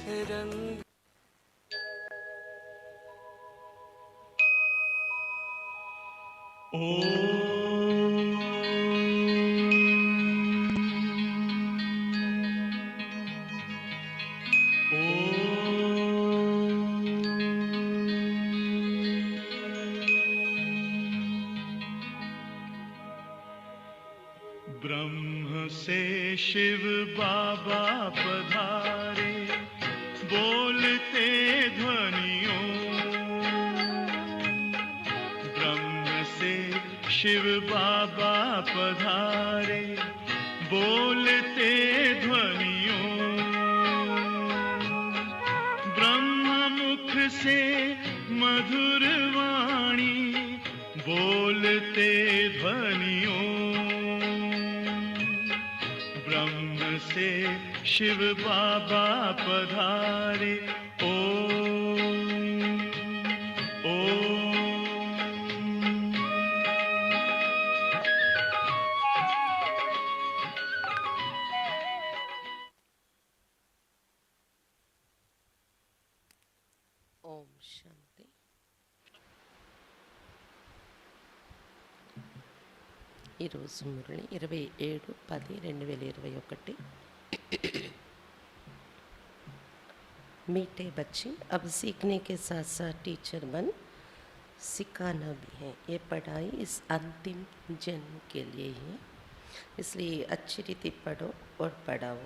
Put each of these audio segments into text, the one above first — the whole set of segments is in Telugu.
रंग ब्रह्म से शिव बाबा पधारे, बोलते ध्वनियों। ब्रह्म से शिव बाबा पधारे, बोलते ध्वनियों। ब्रह्म मुख से मधुर वाणी, बोलते ध्वनियों। ब्रह्म से शिव बाबा पधारे, ओम ओम। ఓం శాంతి. ఈరోజు మురళి 27/10/2021. मीठे बच्चे, अब सीखने के साथ साथ टीचर बन सिखाना भी है. ये पढ़ाई इस अंतिम जन्म के लिए ही है, इसलिए अच्छी रीति पढ़ो और पढ़ाओ.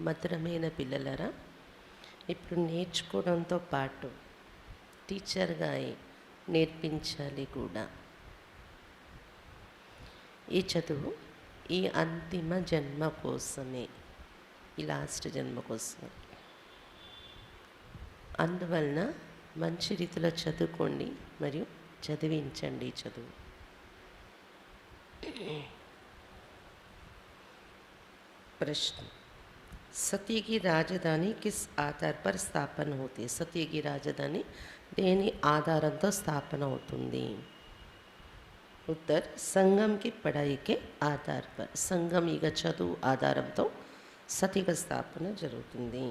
మధురమైన పిల్లలరా, ఇప్పుడు నేర్చుకోవడంతో పాటు టీచర్గా నేర్పించాలి కూడా. ఈ చదువు ఈ అంతిమ జన్మ కోసమే, ఈ లాస్ట్ జన్మ కోసం. అందువలన మంచి రీతిలో చదువుకోండి మరియు చదివించండి చదువు. प्रश्न, सत्य की राजधानी किस आधार पर स्थापन होती है? सत्य की राजधानी देनी आधारंతో స్థాపన అవుతుంది. उत्तर, संगम की पढ़ाई के आधार पर. संगम ఈగ చదువు ఆధారంతో సతిక స్థాపన జరుగుతుంది.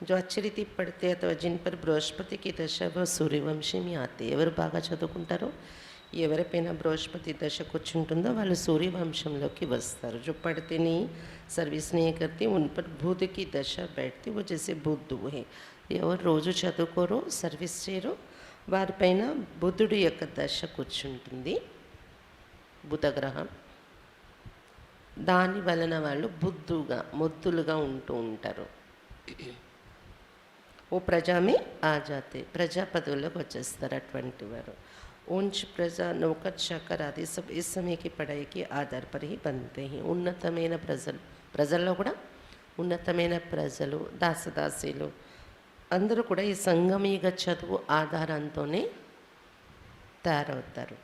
जो अच्छी रीति पढ़ते अथवा जिन पर बृहस्पति की दशा व सूर्यवंशी में आते, ఎవరు బాగా చదువుకుంటారో, ఎవరిపైన బృహస్పతి దశ కూర్చుంటుందో వాళ్ళు సూర్యవంశంలోకి వస్తారు. जो पढ़ते नहीं, सर्विस नहीं करते, उन पर बुध की दशा बैठती, वो जैसे बुద్ధు है. ఎవరు రోజు చదువుకోరో, సర్వీస్ చేయరో, వారిపైన బుద్ధుడి యొక్క దశ కూర్చుంటుంది, బుధగ్రహం. దాని వలన వాళ్ళు మొద్దులుగా ఉంటూ ఉంటారు. ఓ ప్రజా మే ఆ జాతే, ప్రజా పదవుల్లోకి వచ్చేస్తారు అటువంటి వారు. ऊंच प्रजा, नौकर चाकर आदि सब इस समय की पढ़ाई के आधार पर ही बनते हैं. ఉన్నతమైన ప్రజల్లో కూడా ఉన్నతమైన ప్రజలు, దాసదాసీలు అందరూ కూడా ఈ సంగమీగ చదువు ఆధారంతోనే తయారవుతారు.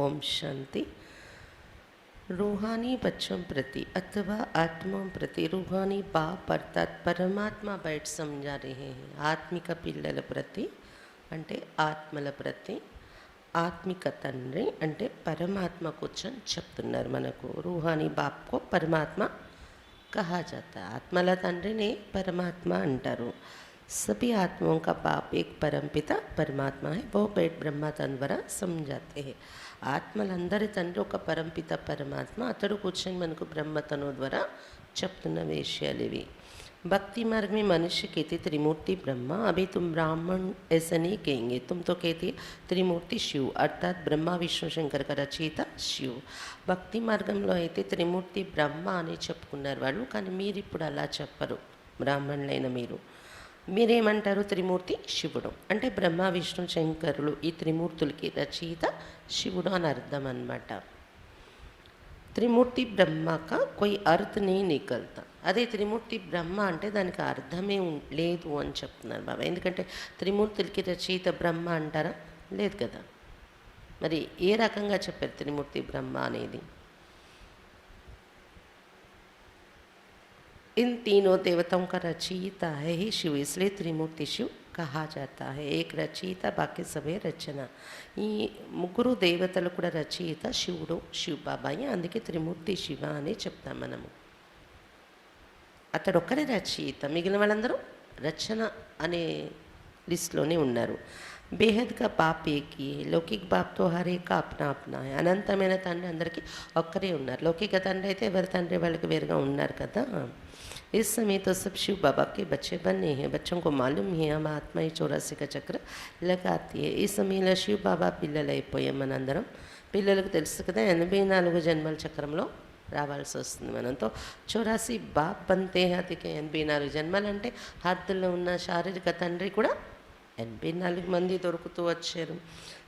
ఓం శాంతి. रूहानी बच्चों प्रति अथवा आत्माओं प्रति रूहानी बाप अर्थात परमात्मा बैठ समझा रहे हैं. ఆత్మిక పిల్లల ప్రతి అంటే ఆత్మల ప్రతి, ఆత్మిక తండ్రి అంటే పరమాత్మ కూర్చొని చెప్తున్నారు మనకు. రూహానీ బాప్కో పరమాత్మ కహా జాతా, ఆత్మల తండ్రిని పరమాత్మ అంటారు. सभी आत्माओं का बाप एक परमपिता परमात्मा है, वो बैठ ब्रह्मा तन द्वारा समझाते हैं. ఆత్మలందరి తండ్రి ఒక పరంపిత పరమాత్మ, అతడు కూర్చొని మనకు బ్రహ్మతను ద్వారా చెప్తున్న విషయాలు ఇవి. भक्ति मार्ग में मनुष्य कहते त्रिमूर्ति ब्रह्मा, अभी तुम ब्राह्मण ऐसा नहीं कहेंगे, तुम तो कहते त्रिमूर्ति शिव अर्थात ब्रह्मा विष्णु शंकर का రచయిత శివ్. భక్తి మార్గంలో అయితే త్రిమూర్తి బ్రహ్మ అని చెప్పుకున్నారు వాళ్ళు, కానీ మీరు ఇప్పుడు అలా చెప్పరు. బ్రాహ్మణులైన మీరేమంటారు? త్రిమూర్తి శివుడు అంటే బ్రహ్మ విష్ణు శంకరులు, ఈ త్రిమూర్తులకి రచయిత శివుడు అని అర్థం అన్నమాట. త్రిమూర్తి బ్రహ్మక కొయి అర్థ నీ నికల్తా. అదే త్రిమూర్తి బ్రహ్మ అంటే దానికి అర్థమే లేదు అని చెప్తున్నారు బాబా. ఎందుకంటే త్రిమూర్తులకి రచయిత బ్రహ్మ అంటారా? లేదు కదా. మరి ఏ రకంగా చెప్పారు త్రిమూర్తి బ్రహ్మ అనేది? इन तीनों देवताओं का रचयिता है ही शिव, इसलिए त्रिमूर्ति शिव कहा जाता है. एक रचयिता, बाकी सभी रचना. ఈ ముగ్గురు దేవతలు కూడా రచయిత శివుడు, శివ బాబాయి, అందుకే త్రిమూర్తి శివ అని చెప్తాం మనము. అతడు ఒక్కరే రచయిత, మిగిలిన వాళ్ళందరూ రచన అనే లిస్ట్లోనే ఉన్నారు. బేహద్ కా బాప్ ఏకీ హై, లౌకిక్ బాప్తో హర్ ఏక్ కా అప్నా అప్నా హై. అనంతమైన తండ్రి అందరికీ ఒక్కరే ఉన్నారు. లౌకిక తండ్రి అయితే ఎవరి తండ్రి వాళ్ళకి వేరుగా ఉన్నారు కదా. इस समय तो सब शिव बाबा के बच्चे बने हैं, बच्चों को मालूम है हम आत्मा ही 84 का చక్ర लगाती है. ఈ సమయంలో శివ్ బాబా పిల్లలు అయిపోయాం మనందరం. పిల్లలకు తెలుసు కదా 84 జన్మల చక్రంలో రావాల్సి వస్తుంది మనంతో. 84 బాప్ బంతే అతికే 84 జన్మలు అంటే హద్దులో ఉన్న శారీరక తండ్రి కూడా 84 మంది దొరుకుతూ వచ్చారు.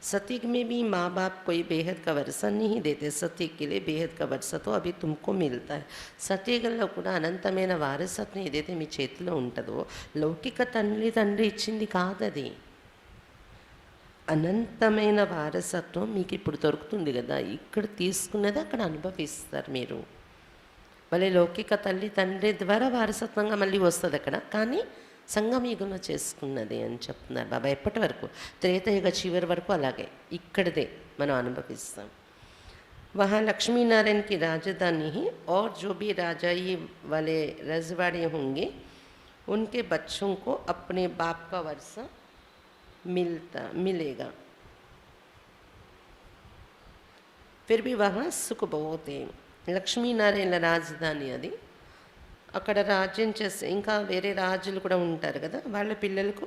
सतयुग में भी माँ बाप कोई बेहद का वर्षा नहीं देते. सतयुग के लिए बेहद का वर्षा तो अभी तुमको मिलता है. సత్యయుగంలో కూడా అనంతమైన వారసత్వం ఏదైతే మీ చేతిలో ఉంటుందో లౌకిక తండ్రి ఇచ్చింది కాదది. అనంతమైన వారసత్వం మీకు ఇప్పుడు దొరుకుతుంది కదా, ఇక్కడ తీసుకున్నది అక్కడ అనుభవిస్తారు మీరు. మళ్ళీ లౌకిక తండ్రి ద్వారా వారసత్వంగా మళ్ళీ వస్తుంది అక్కడ, కానీ సంగమయుగంలో చేసుకున్నది అని చెప్తున్నారు బాబా. ఎప్పటి వరకు? త్రేతయుగ చివరి వరకు అలాగే ఇక్కడదే మనం అనుభవిస్తాం. वहाँ लक्ष्मी नारायण की राजधानी है और जो भी राजाई वाले रजवाड़े होंगे उनके बच्चों को अपने बाप का वर्षा मिलेगा. फिर भी वहाँ सुख बहुत है. లక్ష్మీనారాయణ రాజధాని అది. అక్కడ రాజ్యం చేస్తే ఇంకా వేరే రాజులు కూడా ఉంటారు కదా, వాళ్ళ పిల్లలకు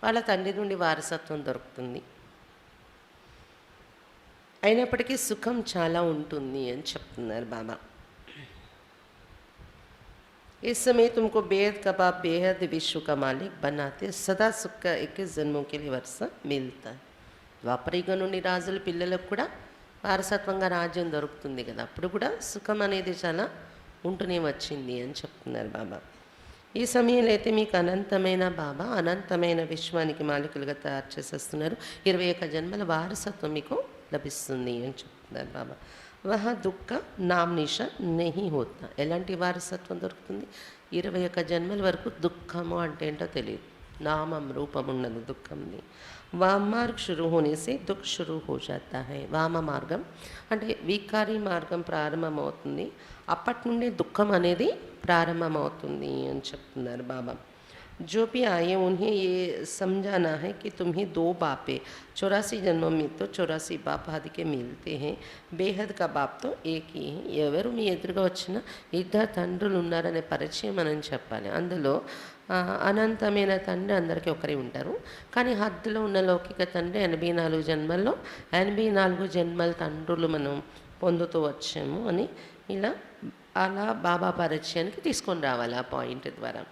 వాళ్ళ తండ్రి నుండి వారసత్వం దొరుకుతుంది. అయినప్పటికీ సుఖం చాలా ఉంటుంది అని చెప్తున్నారు బాబా. इस समय तुमको बेहद का बाप बेहद विश्व का मालिक बनाते, सदा सुख का 21 जन्मों के लिए वर्षा मिलता है. ద్వాపరయుగం నుండి రాజుల పిల్లలకు కూడా వారసత్వంగా రాజ్యం దొరుకుతుంది కదా, అప్పుడు కూడా సుఖం అనేది చాలా ఉంటూనే వచ్చింది అని చెప్తున్నారు బాబా. ఈ సమయంలో అయితే మీకు అనంతమైన బాబా అనంతమైన విశ్వానికి మాలికులుగా తయారు చేసేస్తున్నారు. 21 జన్మల వారసత్వం మీకు లభిస్తుంది అని చెప్తున్నారు బాబా. వహా దుఃఖ నామ్ నిషా నెహీ హోతా. ఎలాంటి వారసత్వం దొరుకుతుంది? 21 జన్మల వరకు దుఃఖము అంటే ఏంటో తెలియదు, నామం రూపం ఉండదు దుఃఖంది. వామ మార్గ షురూ హోనేసే దుఃఖ షురూ హో జాతా హై. వామ మార్గం అంటే వికారి మార్గం ప్రారంభమవుతుంది, అప్పటి నుండి దుఃఖం అనేది ప్రారంభమవుతుంది అని చెప్తున్నారు బాబా. जो भी आए उन्हें ये समझाना है कि तुम्हें 2 बाप है. 84 जन्मों में तो 84 बाप आदि के मिलते हैं. బేహద్ కా బాప్ తో ఏక్ హీ హై. ఎవరు మీ ఎదురుగా వచ్చినా ఇద్దరు తండ్రులు ఉన్నారనే పరిచయం మనం చెప్పాలి. అందులో అనంతమైన తండ్రి అందరికీ ఒకరే ఉంటారు, కానీ హద్దులో ఉన్న లౌకిక తండ్రి 84 జన్మల్లో 84 జన్మల తండ్రులు మనం పొందుతూ వచ్చాము అని ఇలా అలా బాబా పరిచయానికి తీసుకొని రావాలి ఆ పాయింట్ ద్వారా.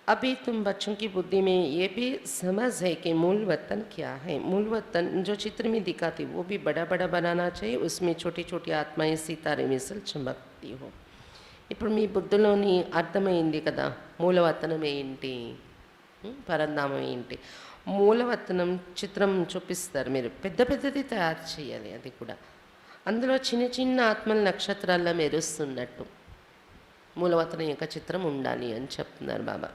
अभी तुम बच्चों की बुद्धि में ये भी समझ है कि मूल वतन क्या है. मूल वतन जो चित्र में दिखाती वो भी बड़ा बड़ा बनाना चाहिए, उसमें छोटी छोटी आत्माएं सितारे मिसल चमकती हो. ఇప్పుడు మీ బుద్ధిలోని అర్థమైంది కదా మూలవతనం ఏంటి, పరంధామం ఏంటి. మూలవతనం చిత్రం చూపిస్తారు, మీరు పెద్ద పెద్దది తయారు చేయాలి. అది కూడా అందులో చిన్న చిన్న ఆత్మల నక్షత్రాల్లో మెరుస్తున్నట్టు మూలవతనం యొక్క చిత్రం ఉండాలి అని చెప్తున్నారు బాబా.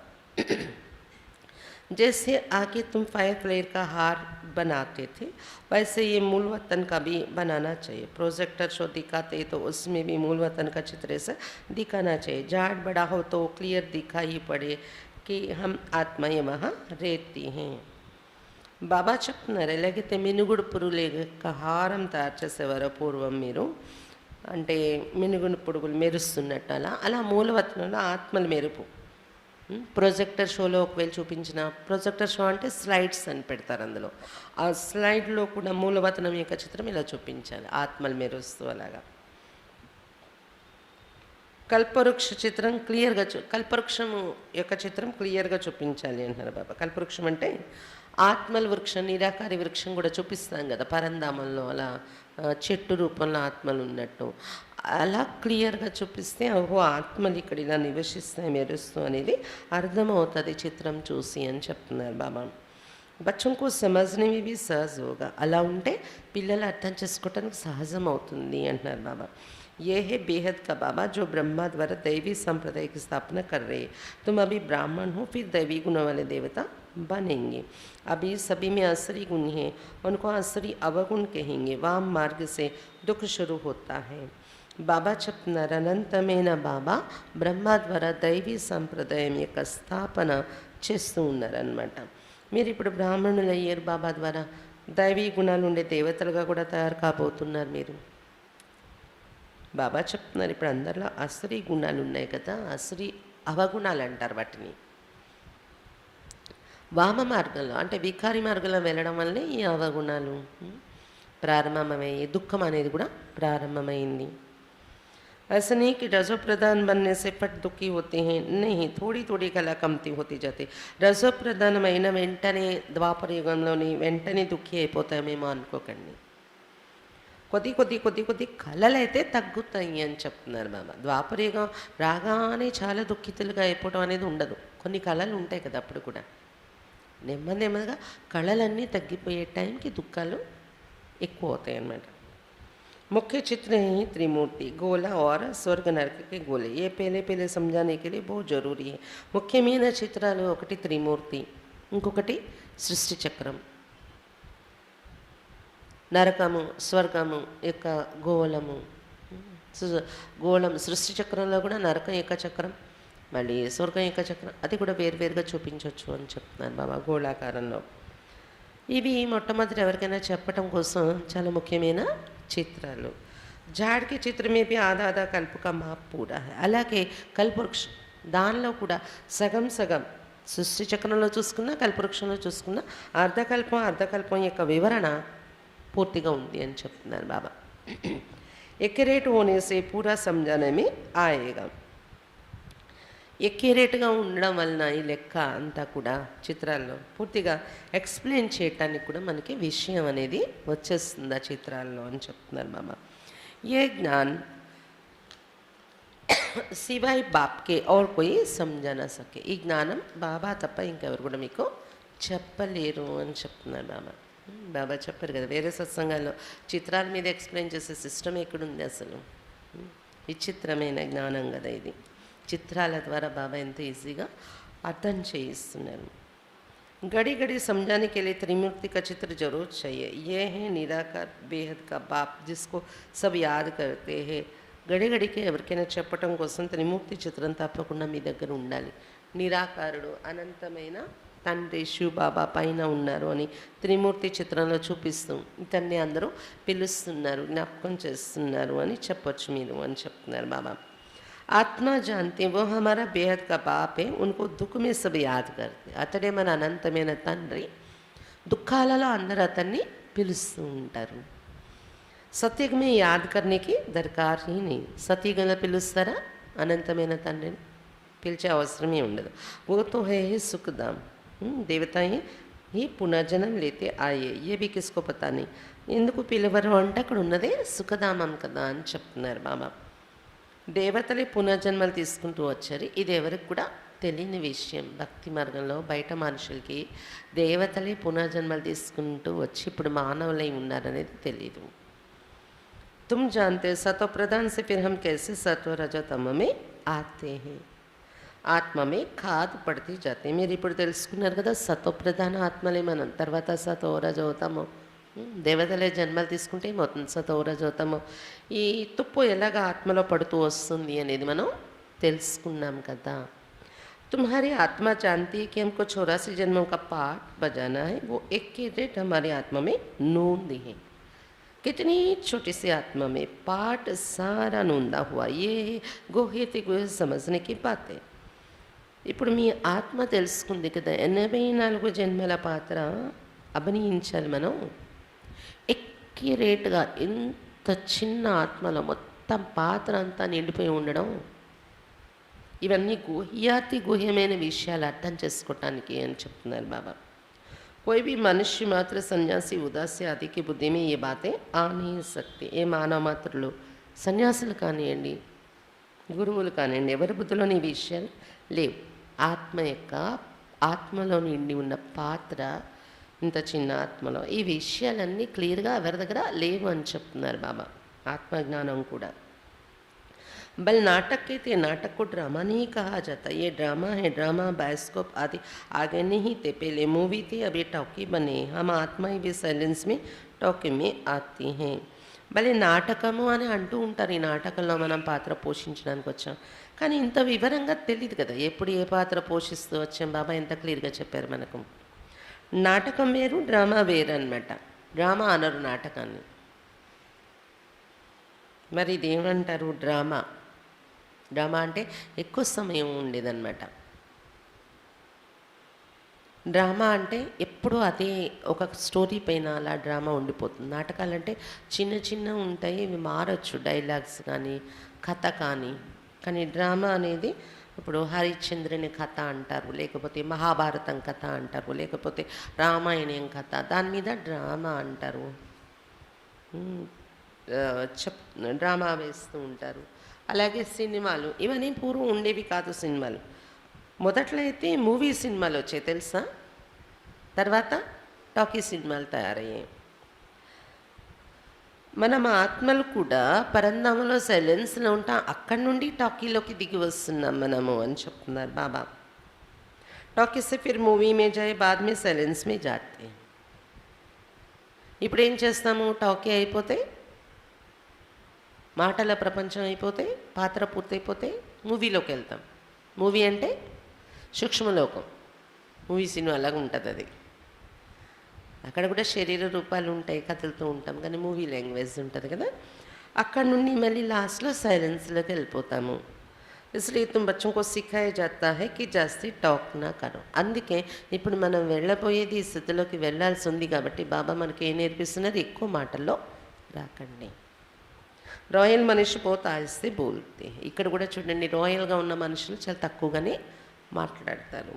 जैसे आगे तुम फायर प्लेयर का हार बनाते थे वैसे ये मूल वतन का भी बनाना चाहिए. प्रोजेक्टर शो दिखाते तो उसमें भी मूल वतन का चित्र से दिखाना चाहिए. झाड़ बड़ा हो तो क्लियर दिखाई पड़े कि हम आत्माएं वहाँ रहती हैं. బాబా చెప్తున్నారు ఎలాగైతే మినుగుడు పురుగుల హారం తయారు చేసేవారో పూర్వం మీరు, అంటే మినుగుడు పురుగులు మెరుస్తున్నట్టు అలా మూలవతనంలో ఆత్మలు మెరుపు. ప్రొజెక్టర్ షోలో ఒకవేళ చూపించిన, ప్రొజెక్టర్ షో అంటే స్లైడ్స్ అని పెడతారు, అందులో ఆ స్లైడ్లో కూడా మూలవతనం యొక్క చిత్రం ఇలా చూపించాలి, ఆత్మలు మెరుస్తూ అలాగా. కల్పవృక్ష చిత్రం క్లియర్గా కల్పవృక్షం యొక్క చిత్రం క్లియర్గా చూపించాలి అంటున్నారు బాబా. కల్పవృక్షం అంటే ఆత్మల వృక్షం, నిరాకారి వృక్షం కూడా చూపిస్తాం కదా పరంధామంలో, అలా చెట్టు రూపంలో ఆత్మలు ఉన్నట్టు అలా క్లియర్గా చూపిస్తే ఓహో ఆత్మలు ఇక్కడ ఇలా నివసిస్తాయి మెరుస్తూ అనేది అర్థమవుతుంది చిత్రం చూసి అని చెప్తున్నారు బాబా. బచ్చంకు సమజ్నే में भी सहज होगा. అలా ఉంటే పిల్లలు అర్థం చేసుకోవటానికి సహజం అవుతుంది అంటున్నారు బాబా. ये है बेहद का बाबा जो ब्रह्मा द्वारा दैवी संप्रदाय की स्थापना कर रहे हैं. तुम अभी ब्राह्मण हो, फिर दैवी गुण वाले देवता बनेंगे. अभी सभी में असरी गुण हैं, उनको असरी अवगुण कहेंगे. वाम मार्ग से दुख शुरू होता है. బాబా చెప్తున్నారు, అనంతమైన బాబా బ్రహ్మ ద్వారా దైవీ సంప్రదాయం యొక్క స్థాపన చేస్తూ ఉన్నారనమాట. మీరు ఇప్పుడు బ్రాహ్మణులు అయ్యారు బాబా ద్వారా, దైవీ గుణాలు ఉండే దేవతలుగా కూడా తయారు కాబోతున్నారు మీరు. బాబా చెప్తున్నారు, ఇప్పుడు అందరిలో అసురీ గుణాలు ఉన్నాయి కదా, అసురీ అవగుణాలు అంటారు వాటిని. వామ మార్గంలో అంటే వికారి మార్గంలో వెళ్ళడం వల్లనే ఈ అవగుణాలు ప్రారంభమయ్యి దుఃఖం అనేది కూడా ప్రారంభమైంది. ऐसा नहीं कि रजो प्रधान बनने से पट दुखी होते हैं, नहीं, थोड़ी थोड़ी कला कमती होती जाती. రజో ప్రధానమైన వెంటనే ద్వాపర యుగంలోని వెంటనే దుఃఖి అయిపోతామేమో అనుకోకండి. కొద్ది కొద్ది కొద్ది కొద్ది కళలు అయితే తగ్గుతాయి అని చెప్తున్నారు బాబా. ద్వాపర యుగం రాగానే చాలా దుఃఖితులుగా అయిపోవడం అనేది ఉండదు. కొన్ని కళలు ఉంటాయి కదా, అప్పుడు కూడా నెమ్మది నెమ్మదిగా కళలన్నీ తగ్గిపోయే టైంకి దుఃఖాలు ఎక్కువ అవుతాయి అన్నమాట. मुख्य चित्र हैं त्रिमूर्ति, गोला और स्वर्ग नरक के गोले. ये पहले पहले समझाने के लिए बहुत ज़रूरी है. ముఖ్యమైన చిత్రాలు ఒకటి త్రిమూర్తి, ఇంకొకటి సృష్టి చక్రం, నరకము, స్వర్గము యొక్క గోళము. గోళం సృష్టి చక్రంలో కూడా నరకం యొక్క చక్రం, మళ్ళీ స్వర్గం యొక్క చక్రం, అది కూడా వేరువేరుగా చూపించవచ్చు అని చెప్తున్నారు బాబా గోళాకారంలో. ఇవి మొట్టమొదటి ఎవరికైనా చెప్పటం కోసం చాలా ముఖ్యమైన చిత్రాలు. జాడ్కి చిత్రమేపి ఆधा आधा కల్ప కా మాప్ పూరా హై. అలాగే కల్పవృక్షం, దానిలో కూడా సగం సగం సృష్టి చక్రంలో చూసుకున్నా కల్పవృక్షంలో చూసుకున్నా అర్ధకల్పం యొక్క వివరణ పూర్తిగా ఉంది అని చెప్తున్నారు బాబా. ఎక్యురేట్ హోనే సే పూరా సమझाने में आएगा. ఎక్యురేట్గా ఉండడం వలన ఈ లెక్క అంతా కూడా చిత్రాల్లో పూర్తిగా ఎక్స్ప్లెయిన్ చేయటానికి కూడా మనకి విషయం అనేది వచ్చేస్తుంది ఆ చిత్రాల్లో అని చెప్తున్నారు బాబా. ఏ జ్ఞాన్ సివాయ్ బాప్కే और कोई समझा ना सके. ఈ జ్ఞానం బాబా తప్ప ఇంకెవరు కూడా మీకు చెప్పలేరు అని చెప్తున్నారు బాబా. బాబా చెప్పారు కదా, వేరే సత్సంగాల్లో చిత్రాల మీద ఎక్స్ప్లెయిన్ చేసే సిస్టమ్ ఎక్కడుంది అసలు. విచిత్రమైన జ్ఞానం కదా ఇది. చిత్రాల ద్వారా బాబా ఎంత ఈజీగా అర్థం చేయిస్తున్నారు. घड़ी घड़ी समझाने के लिए त्रिमूर्ति का चित्र जरूर चाहिए. ये है निराकार बेहद का बाप जिसको सब याद करते हैं. గడి గడికి ఎవరికైనా చెప్పటం కోసం త్రిమూర్తి చిత్రం తప్పకుండా మీ దగ్గర ఉండాలి. నిరాకారుడు అనంతమైన తండ్రి శివ బాబా పైన ఉన్నారు అని త్రిమూర్తి చిత్రంలో చూపిస్తూ ఇతన్ని అందరూ పిలుస్తున్నారు, జ్ఞాపకం చేస్తున్నారు అని చెప్పొచ్చు మీరు అని చెప్తున్నారు బాబా. आत्मा जानते वो हमारा बेहद का बाप है, उनको दुख में सब याद करते. అతడే మన అనంతమైన తండ్రి, దుఃఖాలలో అందరూ అతన్ని పిలుస్తూ ఉంటారు. సత్యుగమే యాద్ కర్నేకి దర్కార్ హీ నీ. సత్యుగంలో పిలుస్తారా అనంతమైన తండ్రిని? పిలిచే అవసరమే ఉండదు. वो तो है ही सुखधाम. దేవతాయి ఈ పునర్జనం లేతే ఆయే, ఏ బి కిస్కో పతా నీ. ఎందుకు పిలవరు అంటే అక్కడ ఉన్నదే సుఖధామం కదా అని చెప్తున్నారు బాబా. దేవతలే పునర్జన్మలు తీసుకుంటూ వచ్చారు. ఇది ఎవరికి కూడా తెలియని విషయం. భక్తి మార్గంలో బయట మనుషులకి దేవతలే పునర్జన్మలు తీసుకుంటూ వచ్చి ఇప్పుడు మానవులై ఉన్నారనేది తెలీదు. తుమ్ జాన్తే సతో ప్రధాన్ సే ఫిర్ హమ్ कैसे సత్వ రజో తమ మే ఆతే హై. ఆత్మమే ఖాద్ పడితే జాతే. మీరు ఇప్పుడు తెలుసుకున్నారు కదా, సతో ప్రధాన ఆత్మలే మనం, తర్వాత సతో రజో తమో దేవతలే జన్మలు తీసుకుంటే ఏమవుతుంది, సతో రజోతమో. ఈ తుప్పు ఎలాగ ఆత్మలో పడుతూ వస్తుంది అనేది మనం తెలుసుకున్నాం కదా. तुम्हारी आत्मा जानती है कि हमको 84 जन्मों का पाठ बजाना है. वो एक के रेट हमारी आत्मा में नूंदी है. कितनी छोटी सी आत्मा में पाठ सारा नूंदा हुआ. ये गोहे थे गोहे समझने की बात है. ఇప్పుడు మీ ఆత్మ తెలుసుకుంది కదా, 84 జన్మల పాత్ర అభినయించాలి మనం. ఎక్యురేట్గా ఇంత చిన్న ఆత్మలో మొత్తం పాత్ర అంతా నిండిపోయి ఉండడం, ఇవన్నీ గుహ్యాతి గుహ్యమైన విషయాలు అర్థం చేసుకోవటానికి అని చెప్తున్నారు బాబా. कोई भी मनुष्य मात्र सन्यासी उदासी आदि की बुद्धि में ये बातें आ नहीं सकती. ఏ మానవ మాత్రులు, సన్యాసులు కానివ్వండి, గురువులు కానివ్వండి, ఎవరి బుద్ధిలోని ఈ విషయాలు లేవు. ఆత్మ యొక్క ఆత్మలో నిండి ఉన్న పాత్ర ఇంత చిన్న ఆత్మలో ఈ విషయాలన్నీ క్లియర్గా ఎవరి దగ్గర లేవు అని చెప్తున్నారు బాబా. ఆత్మజ్ఞానం కూడా. बल नाटक के थे, नाटक को ड्रामा नहीं कहा जाता. ये ड्रामा है. ड्रामा बायोस्कोप आदि आगे नहीं थे, पहले मूवी थी, अब ये टॉकी बने. हम आत्मा ही भी साइलेंस में टॉकी में आती हैं. భలే నాటకము అని అంటూ ఉంటారు. ఈ నాటకంలో మనం పాత్ర పోషించడానికి వచ్చాం. కానీ ఇంత వివరంగా తెలీదు కదా! ఎప్పుడు ఏ పాత్ర పోషిస్తూ వచ్చాం. బాబా ఎంత క్లియర్‌గా చెప్పారు మనకు. నాటకం వేరు, డ్రామా వేరనమాట. డ్రామా అనరు నాటకాన్ని. మరి ఇదేమంటారు? డ్రామా. డ్రామా అంటే ఎక్కువ సమయం ఉండేదన్నమాట. డ్రామా అంటే ఎప్పుడూ అదే ఒక స్టోరీ పైన అలా డ్రామా ఉండిపోతుంది. నాటకాలంటే చిన్న చిన్నవి ఉంటాయి, ఇవి మారొచ్చు డైలాగ్స్ కానీ, కథ కానీ. కానీ డ్రామా అనేది ఇప్పుడు హరిశ్చంద్రుని కథ అంటారు, లేకపోతే మహాభారతం కథ అంటారు, లేకపోతే రామాయణం కథ, దాని మీద డ్రామా అంటారు. ఉమ్, చెప్ డ్రామా వేస్తూ ఉంటారు. అలాగే సినిమాలు, ఇవన్నీ పూర్వం ఉండేవి కాదు సినిమాలు. మొదట్లో అయితే మూవీ సినిమాలు వచ్చాయి తెలుసా, తర్వాత టాకీ సినిమాలు తయారయ్యాయి. మనం ఆత్మలు కూడా పరంధామంలో సైలెన్స్లో ఉంటాం, అక్కడి నుండి టాకీలోకి దిగి వస్తున్నాం మనము అని చెప్తున్నారు బాబా. టాకీ से फिर మూవీ में जाए बाद में సైలెన్స్ में जाते. ఇప్పుడు ఏం చేస్తాము? టాకీ అయిపోతే, మాటల ప్రపంచం అయిపోతే, పాత్ర పూర్తయిపోతే మూవీలోకి వెళ్తాం. మూవీ అంటే సూక్ష్మలోకం. మూవీ సినిమా అలాగా ఉంటుంది అది. అక్కడ కూడా శరీర రూపాలు ఉంటాయి, కథలతో ఉంటాం, కానీ మూవీ లాంగ్వేజ్ ఉంటుంది కదా. అక్కడ నుండి మళ్ళీ లాస్ట్లో సైలెన్స్లోకి వెళ్ళిపోతాము. इसलिए तुम बच्चों को सिखाया जाता है कि జాస్తి టాక్ నా కరో. అందుకే ఇప్పుడు మనం వెళ్ళబోయేది ఈ స్థితిలోకి వెళ్ళాల్సి ఉంది కాబట్టి బాబా మనకి ఏం నేర్పిస్తున్నది? ఎక్కువ మాటల్లో రాకండి. రాయల్ మనిషి పోతే ఆయిస్తే బోల్తే. ఇక్కడ కూడా చూడండి, రాయల్గా ఉన్న మనుషులు చాలా తక్కువగానే మాట్లాడతారు.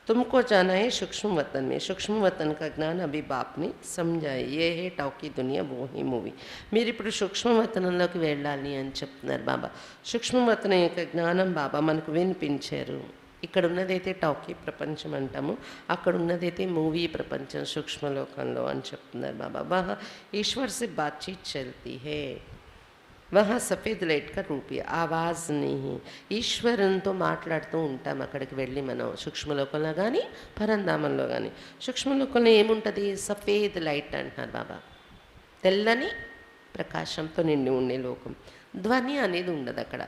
तुमको जाना है सूक्ष्म वतन में, सूक्ष्म वतन का ज्ञान अभी बाप ने समझाए. ये है టాకీ దునియా, वो ही మూవీ. మీరు ఇప్పుడు సూక్ష్మవతనంలోకి వెళ్ళాలి అని చెప్తున్నారు బాబా. సూక్ష్మవతనం యొక్క జ్ఞానం బాబా మనకు వినిపించారు. ఇక్కడ ఉన్నదైతే టాకీ ప్రపంచం అంటాము, అక్కడ ఉన్నదైతే మూవీ ప్రపంచం సూక్ష్మలోకంలో అని చెప్తున్నారు బాబా. వహా ఈశ్వర్ से बातचीत चलती है, వహా సఫేద్ లైట్ కా రూపీ ఆవాజ్ नहीं. ఈశ్వరునితో మాట్లాడుతూ ఉంటాం అక్కడికి వెళ్ళి మనం, సూక్ష్మలోకంలో కానీ పరంధామంలో కానీ. సూక్ష్మలోకంలో ఏముంటుంది? సఫేద్ లైట్ అంటున్నారు బాబా, తెల్లని ప్రకాశంతో నిండి ఉండే లోకం. ధ్వని అనేది ఉండదు అక్కడ.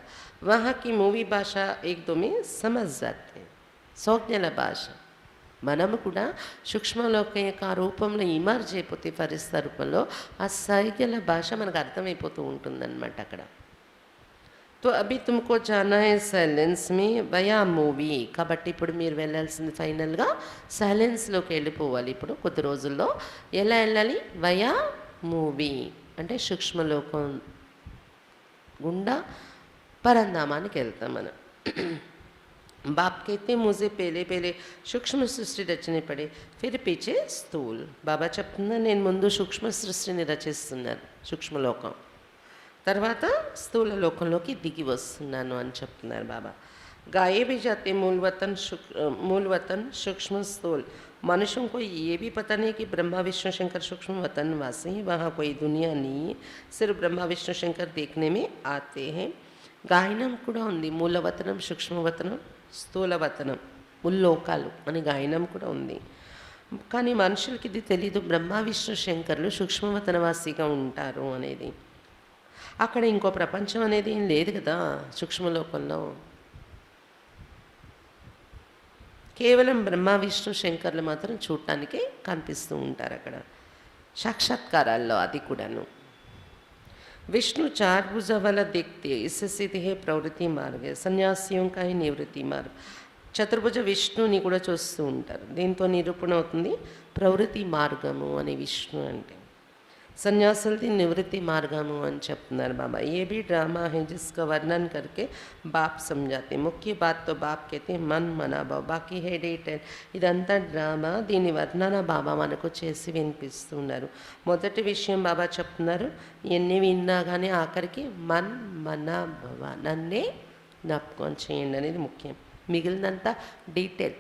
వహాకి మూవీ భాష ఏక్ దో మే సమజ్ జాతే, సౌజ్ఞల భాష. మనము కూడా సూక్ష్మలోకం యొక్క ఆ రూపంలో ఇమర్జ్ అయిపోతే, ఫరిస్తా రూపంలో, ఆ సైగల భాష మనకు అర్థమైపోతూ ఉంటుందన్నమాట అక్కడ. తో అభి తుమ్కో జానా హై సైలెన్స్ మీ వయా మూవీ. కాబట్టి ఇప్పుడు మీరు వెళ్ళాల్సింది ఫైనల్గా సైలెన్స్లోకి వెళ్ళిపోవాలి. ఇప్పుడు కొద్ది రోజుల్లో ఎలా వెళ్ళాలి? వయా మూవీ అంటే సూక్ష్మలోకం గుండా పరంధామానికి వెళ్తాం మనం. बाप कहते मुझे पहले पहले सूक्ष्म सृष्टि रचने पड़े, फिर पीछे స్థూల్. బాబా చెప్తున్నా, నేను ముందు సూక్ష్మ సృష్టిని రచిస్తున్నాను, సూక్ష్మలోకం, తర్వాత స్థూల లోకంలోకి దిగి వస్తున్నాను అని చెప్తున్నారు బాబా. गाए भी जाते मूल वतन सूक्ष्म स्थूल. मनुष्यों को ये भी पता नहीं कि ब्रह्मा विष्णु शंकर सूक्ष्म वतन वासी, वहाँ कोई दुनिया नहीं है, सिर्फ ब्रह्मा विष्णु शंकर देखने में आते हैं. గాయనం కూడా ఉంది, మూలవతనం, సూక్ష్మవతనం, స్థూలవతనం, ముల్లోకాలు అని గాయనం కూడా ఉంది. కానీ మనుషులకి ఇది తెలీదు, బ్రహ్మ విష్ణు శంకర్లు సూక్ష్మవతనవాసిగా ఉంటారు అనేది. అక్కడ ఇంకో ప్రపంచం అనేది ఏం లేదు కదా సూక్ష్మలోకంలో. కేవలం బ్రహ్మ విష్ణు శంకర్లు మాత్రం చూడటానికి కనిపిస్తూ ఉంటారు అక్కడ సాక్షాత్కారాల్లో, అది కూడాను. विष्णु चार भुजा वाला देखते, इससे सीधे है प्रवृत्ति मार्ग, సన్యాసిयों का ही నివృత్తి మార్గ. చతుర్భుజ విష్ణుని కూడా చూస్తూ ఉంటారు. దీంతో నిరూపణ అవుతుంది ప్రవృత్తి మార్గము అనే విష్ణు అంటే. సన్యాసులది నివృత్తి మార్గము అని చెప్తున్నారు బాబా. ఏ भी ड्रामा है जिसका वर्णन करके बाप समझाते. मुख्य बात तो बाप कहते मन मना भाव, बाकी है డీటెయిల్. ఇదంతా డ్రామా, దీని వర్ణన బాబా మనకు చేసి వినిపిస్తున్నారు. మొదటి విషయం బాబా చెప్తున్నారు, ఎన్ని విన్నా కానీ ఆఖరికి మన్ మన భవ, నన్నే జ్ఞాపకం చేయండి అనేది ముఖ్యం. మిగిలినంతా డీటెయిల్.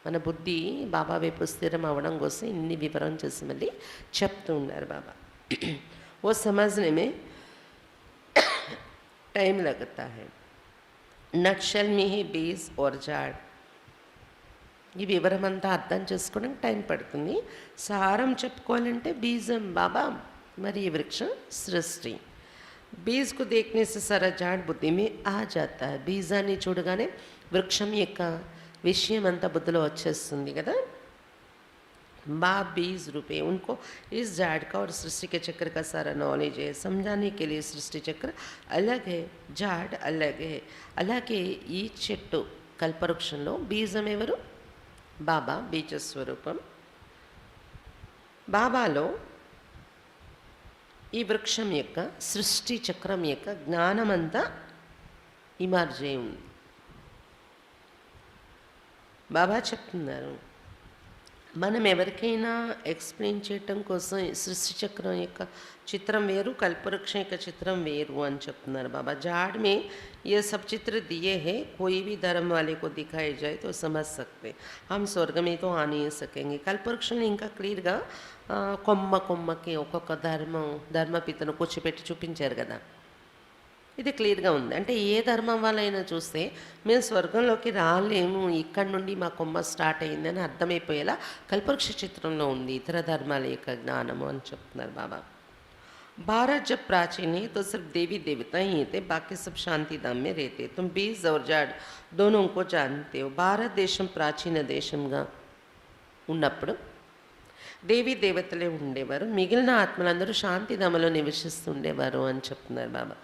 మన బుద్ధి బాబా వైపు స్థిరం అవ్వడం కోసం ఇన్ని వివరం చేసి మళ్ళీ చెప్తూ ఉన్నారు బాబా. वो समझने में टाइम लगता है. నక్షల్ మీ హీ బీజ్ और జాడ్. ఈ వివరం అంతా అర్థం చేసుకోవడానికి టైం పడుతుంది. సారం చెప్పుకోవాలంటే బీజం బాబా మరి ఈ వృక్షం సృష్టి. बीज को देखने से सारा झाड़ बुद्धि में आ जाता है. బీజాన్ని చూడగానే వృక్షం యొక్క విషయం అంతా బుద్ధిలో వచ్చేస్తుంది కదా. बाप बीज रूपे उनको इस झाड़ का और सृष्टि के चक्र का सारा नॉलेज है. समझाने के लिए सृष्टि चक्र अलग है, झाड़ अलग है. అలాగే ఈ చెట్టు కల్పవృక్షంలో బీజం ఎవరు? బాబా బీజ స్వరూపం. బాబాలో ఈ వృక్షం యొక్క సృష్టి చక్రం యొక్క జ్ఞానమంతా ఇమర్జే ఉంది. బాబా చెప్తున్నారు, మనం ఎవరికైనా ఎక్స్ప్లెయిన్ చేయటం కోసం సృష్టి చక్రం యొక్క చిత్రం వేరు, కల్పవృక్షం యొక్క చిత్రం వేరు అని చెప్తున్నారు బాబా. झाड़ में ये सब चित्र दिए हैं, कोई भी धर्म वाले को दिखाए जाए तो समझ सकते. हम स्वर्ग में तो आ नहीं सकेंगे. కల్పవృక్షంలో ఇంకా క్లియర్గా కొమ్మకి ఒక్కొక్క ధర్మపితను కూర్చోపెట్టి చూపించారు కదా. ఇది క్లియర్గా ఉంది. అంటే ఏ ధర్మం వాళ్ళైనా చూస్తే మేము స్వర్గంలోకి రాలేము, ఇక్కడ నుండి మా కొమ్మ స్టార్ట్ అయింది అని అర్థమైపోయేలా కల్పవృక్ష చిత్రంలో ఉంది ఇతర ధర్మాల యొక్క జ్ఞానము అని చెప్తున్నారు బాబా. भारत जब प्राचीन है तो सिर्फ देवी देवता ही थे, बाकी सब शांति धाम में रहते. तुम बीज और झाड़ दोनों को जानते हो. భారతదేశం ప్రాచీన దేశంగా ఉన్నప్పుడు దేవీ దేవతలే ఉండేవారు, మిగిలిన ఆత్మలందరూ శాంతిధామలో నివసిస్తుండేవారు అని చెప్తున్నారు బాబా.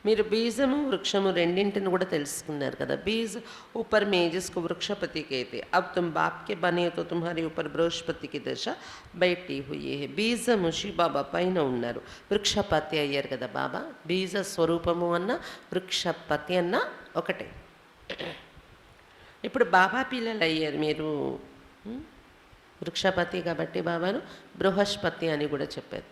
మీరు బీజము వృక్షము రెండింటిని కూడా తెలుసుకున్నారు కదా. बीज ऊपर में जिसको वृक्षपति कहते. अब तुम बाप के बने तो तुम्हारे ऊपर बृहस्पति की दशा बैठी हुई है. బీజము శివ బాబా పైన ఉన్నారు, వృక్షపతి అయ్యారు కదా బాబా. బీజ స్వరూపము అన్న వృక్షపతి అన్న ఒకటే. ఇప్పుడు బాబా పిల్లలు అయ్యారు మీరు. వృక్షపతి కాబట్టి బాబాను బృహస్పతి అని కూడా చెప్పారు.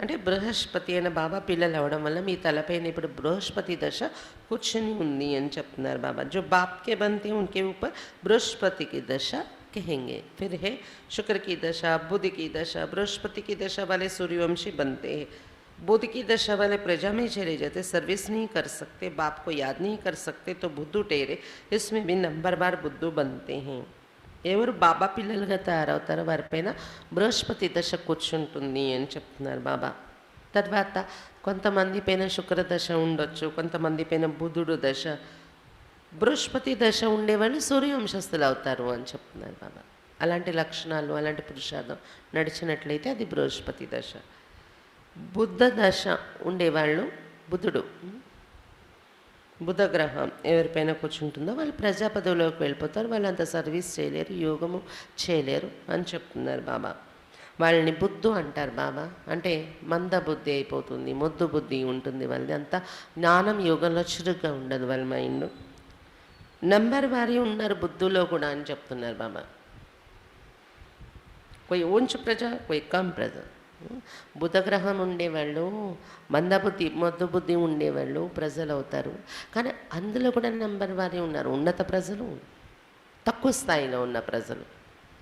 అంటే బృహస్పతి అయిన బాబా పిల్లలు అవడం వల్ల మీ తలపైన ఇప్పుడు బృహస్పతి దశ కూర్చొని ఉంది అని చెప్తున్నారు బాబా. जो बाप के बनते हैं उनके ऊपर बृहस्पति की दशा कहेंगे. फिर है शुक्र की दशा, बुध की दशा. बृहस्पति की दशा वाले सूर्यवंशी बनते हैं, बुध की दशा वाले प्रजा में चले जाते, सर्विस नहीं कर सकते, बाप को याद नहीं कर सकते तो बुद्धू टेरे. इसमें भी नंबर बार बुद्धू बनते हैं. ఎవరు బాబా పిల్లలుగా తయారవుతారో వారిపైన బృహస్పతి దశ కూర్చుంటుంది అని చెప్తున్నారు బాబా. తర్వాత కొంతమంది పైన శుక్రదశ ఉండొచ్చు, కొంతమంది పైన బుధుడు దశ. బృహస్పతి దశ ఉండేవాళ్ళు సూర్యవంశస్థులు అవుతారు అని చెప్తున్నారు బాబా. అలాంటి లక్షణాలు అలాంటి పురుషార్థం నడిచినట్లయితే అది బృహస్పతి దశ. బుద్ధ దశ ఉండేవాళ్ళు బుధుడు, బుధ గ్రహం ఎవరిపైన కూర్చుంటుందో వాళ్ళు ప్రజా పదవిలోకి వెళ్ళిపోతారు, వాళ్ళు అంత సర్వీస్ చేయలేరు, యోగము చేయలేరు అని చెప్తున్నారు బాబా. వాళ్ళని బుద్ధు అంటారు బాబా. అంటే మంద బుద్ధి అయిపోతుంది, మొద్దు బుద్ధి ఉంటుంది వాళ్ళది. అంతా జ్ఞానం యోగంలో చురుగ్గా ఉండదు వాళ్ళ మైండ్. నంబర్ వారి ఉన్నారు బుద్ధులో కూడా అని చెప్తున్నారు బాబా. कोई ऊंच प्रजा कोई कम प्रजा. బుధగ్రహం ఉండేవాళ్ళు మందబుద్ధి మొద్దు బుద్ధి ఉండేవాళ్ళు ప్రజలు అవుతారు. కానీ అందులో కూడా నెంబర్ వారే ఉన్నారు, ఉన్నత ప్రజలు, తక్కువ స్థాయిలో ఉన్న ప్రజలు.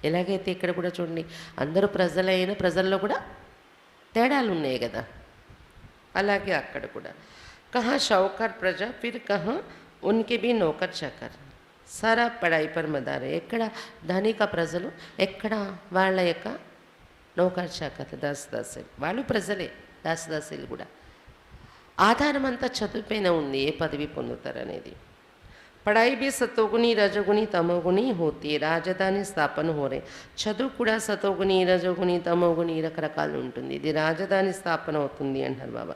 ఎలాగైతే ఇక్కడ కూడా చూడండి అందరూ ప్రజలైన ప్రజల్లో కూడా తేడాలు ఉన్నాయి కదా, అలాగే అక్కడ కూడా. కహా షౌకర్ ప్రజ ఫిర్ కహా ఉన్కి భీ నౌకర్ చాకర్. సారా పడాయి పర్ మదారే. ఎక్కడ ధనిక ప్రజలు, ఎక్కడ వాళ్ళ యొక్క నౌకర్ చాకర్లు దాసదాసీలు, వాళ్ళు ప్రజలే దాసదాసీలు కూడా. ఆధారం అంతా చదువుపైన ఉంది ఏ పదవి పొందుతారనేది. పడాయి బి సతోగుణి రజోగుణి తమోగుణి హోతి, రాజధాని స్థాపన హోరే. చదువు కూడా సతోగుణి రజోగుణి తమోగుణి రకరకాలు ఉంటుంది, ఇది రాజధాని స్థాపన అవుతుంది అంటారు బాబా.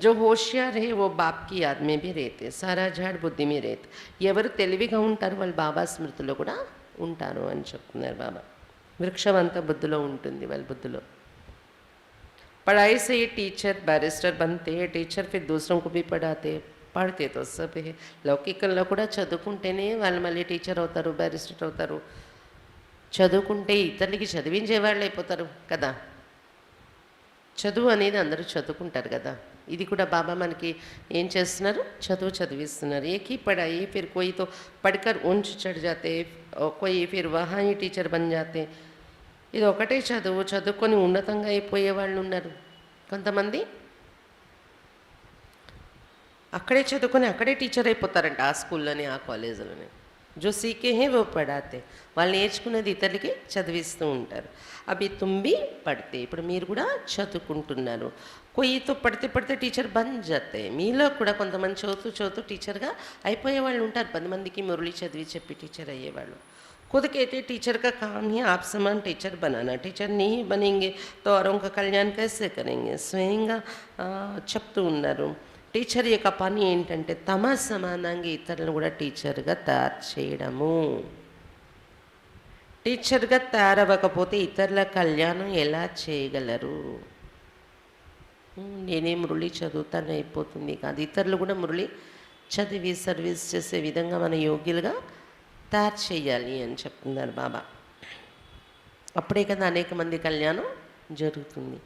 जो होशियार है वो बाप की याद में भी रहते, सारा झाड़ बुद्धि में रहते. ఎవరు తెలివిగా ఉంటారు వాళ్ళు బాబా స్మృతిలో కూడా ఉంటారు అని చెప్తున్నారు బాబా. వృక్షం అంతా బుద్ధిలో ఉంటుంది వాళ్ళ బుద్ధిలో. पढ़ाई से ये टीचर बैरिस्टर बनते हैं, टीचर फिर दूसरों को भी पढ़ाते, पढ़ते तो सब है. లౌకికంలో కూడా చదువుకుంటేనే వాళ్ళు మళ్ళీ టీచర్ అవుతారు, బ్యారిస్టర్ అవుతారు. చదువుకుంటే ఇతరులకి చదివించే వాళ్ళు అయిపోతారు కదా. చదువు అనేది అందరూ చదువుకుంటారు కదా. ఇది కూడా బాబా మనకి ఏం చేస్తున్నారు, చదువు చదివిస్తున్నారు. एक ही पढ़ाई फिर कोई तो पढ़कर ऊंच चढ़ जाते, कोई फिर वहाँ ही टीचर बन जाते. ఇది ఒకటే చదువు చదువుకొని ఉన్నతంగా అయిపోయే వాళ్ళు ఉన్నారు. కొంతమంది అక్కడే చదువుకొని అక్కడే టీచర్ అయిపోతారంట, ఆ స్కూల్లోనే ఆ కాలేజీలోనే. जो सीखे हैं वो పడాతే వాళ్ళు నేర్చుకున్నది ఇతరులకి చదివిస్తూ ఉంటారు. అవి తుంబి పడితే ఇప్పుడు మీరు కూడా చదువుకుంటున్నారు. కొయ్యితో పడితే పడితే టీచర్ బంద్ జాతే మీలో కూడా కొంతమంది చదువుతూ చదువుతూ టీచర్గా అయిపోయే వాళ్ళు ఉంటారు. 10 మందికి మురళి చదివి చెప్పి టీచర్ అయ్యేవాళ్ళు. खुद कहते टीचर का काम ही आप समान टीचर बनाना, टीचर नहीं बनेंगे तो औरों का कल्याण कैसे करेंगे. స్వయంగా చెప్తూ ఉన్నారు. టీచర్ యొక్క పని ఏంటంటే తమ సమానంగా ఇతరులను కూడా టీచర్గా తయారు చేయడము. టీచర్గా తయారవ్వకపోతే ఇతరుల కళ్యాణం ఎలా చేయగలరు. నేనే మురళి చదువుతాను అయిపోతుంది కాదు, ఇతరులు కూడా మురళి చదివి సర్వీస్ చేసే విధంగా మన యోగ్యులుగా తయారు చేయాలి అని చెప్తున్నారు బాబా. అప్పుడే కదా అనేక మంది కళ్యాణం జరుగుతుంది.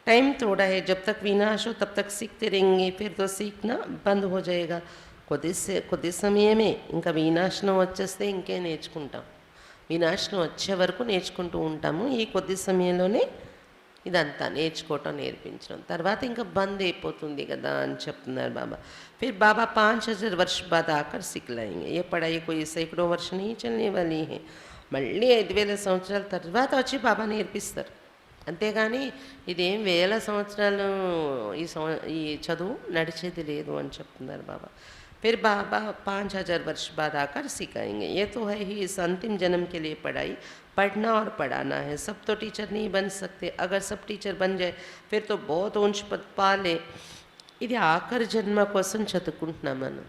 टाइम थोड़ा है, जब तक विनाश हो तब तक सीखते रहेंगे, फिर तो सीखना बंद हो जाएगा. కొద్ది సమయమే ఇంకా వినాశనం వచ్చేస్తే ఇంకే నేర్చుకుంటాం. వినాశనం వచ్చే వరకు నేర్చుకుంటూ ఉంటాము. ఈ కొద్ది సమయంలోనే ఇదంతా నేర్చుకోవటం నేర్పించడం, తర్వాత ఇంకా బంద్ అయిపోతుంది కదా అని చెప్తున్నారు బాబా. फिर बाबा 5000 वर्ष बाद आकर सिखलाएंगे. ये पढ़ाई कोई सैकड़ों वर्ष नहीं चलने वाली है. మళ్ళీ 5000 సంవత్సరాల తర్వాత వచ్చి బాబా నేర్పిస్తారు. అంతేగాని ఇదేం వేల సంవత్సరాలు ఈ చదువు నడిచేది లేదు అని చెప్తున్నారు బాబా. फिर बाबा 5000 वर्ष बाद आकर सिखाएंगे. ये तो है ही इस अंतिम जन्म के लिए पढ़ाई, पढ़ना और पढ़ाना है. सब तो टीचर नहीं बन सकते. अगर सब टीचर बन जाए फिर तो बहुत ऊंच पद पा ले. ఇది ఆఖరి జన్మ కోసం చదువుకుంటున్నాం మనం.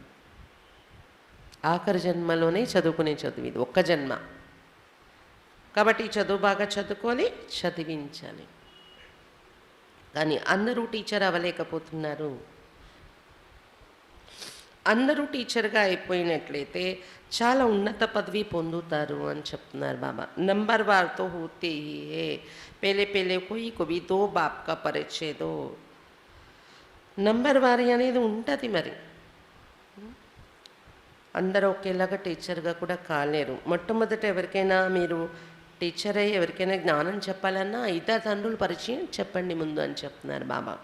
ఆఖరి జన్మలోనే చదువుకునే చదువు ఇది, ఒక్క జన్మ కాబట్టి చదువు బాగా చదువుకోవాలి, చదివించాలి. కానీ అందరూ టీచర్ అవ్వలేకపోతున్నారు. అందరూ టీచర్గా అయిపోయినట్లయితే చాలా ఉన్నత పదవి పొందుతారు అని చెప్తున్నారు బాబా. నంబర్ వార్తో హోతే హీ హే, పేలే పేలే కోయి కోవి దో బాప్ కా పరిచయ దో. నంబర్ వారి అనేది ఉంటుంది. మరి అందరూ ఒకేలాగా టీచర్గా కూడా కాలేరు. మొట్టమొదట ఎవరికైనా మీరు టీచర్ అయ్యి ఎవరికైనా జ్ఞానం చెప్పాలన్నా ఇద్దరు తండ్రులు పరిచయం చెప్పండి ముందు అని చెప్తున్నారు బాబా.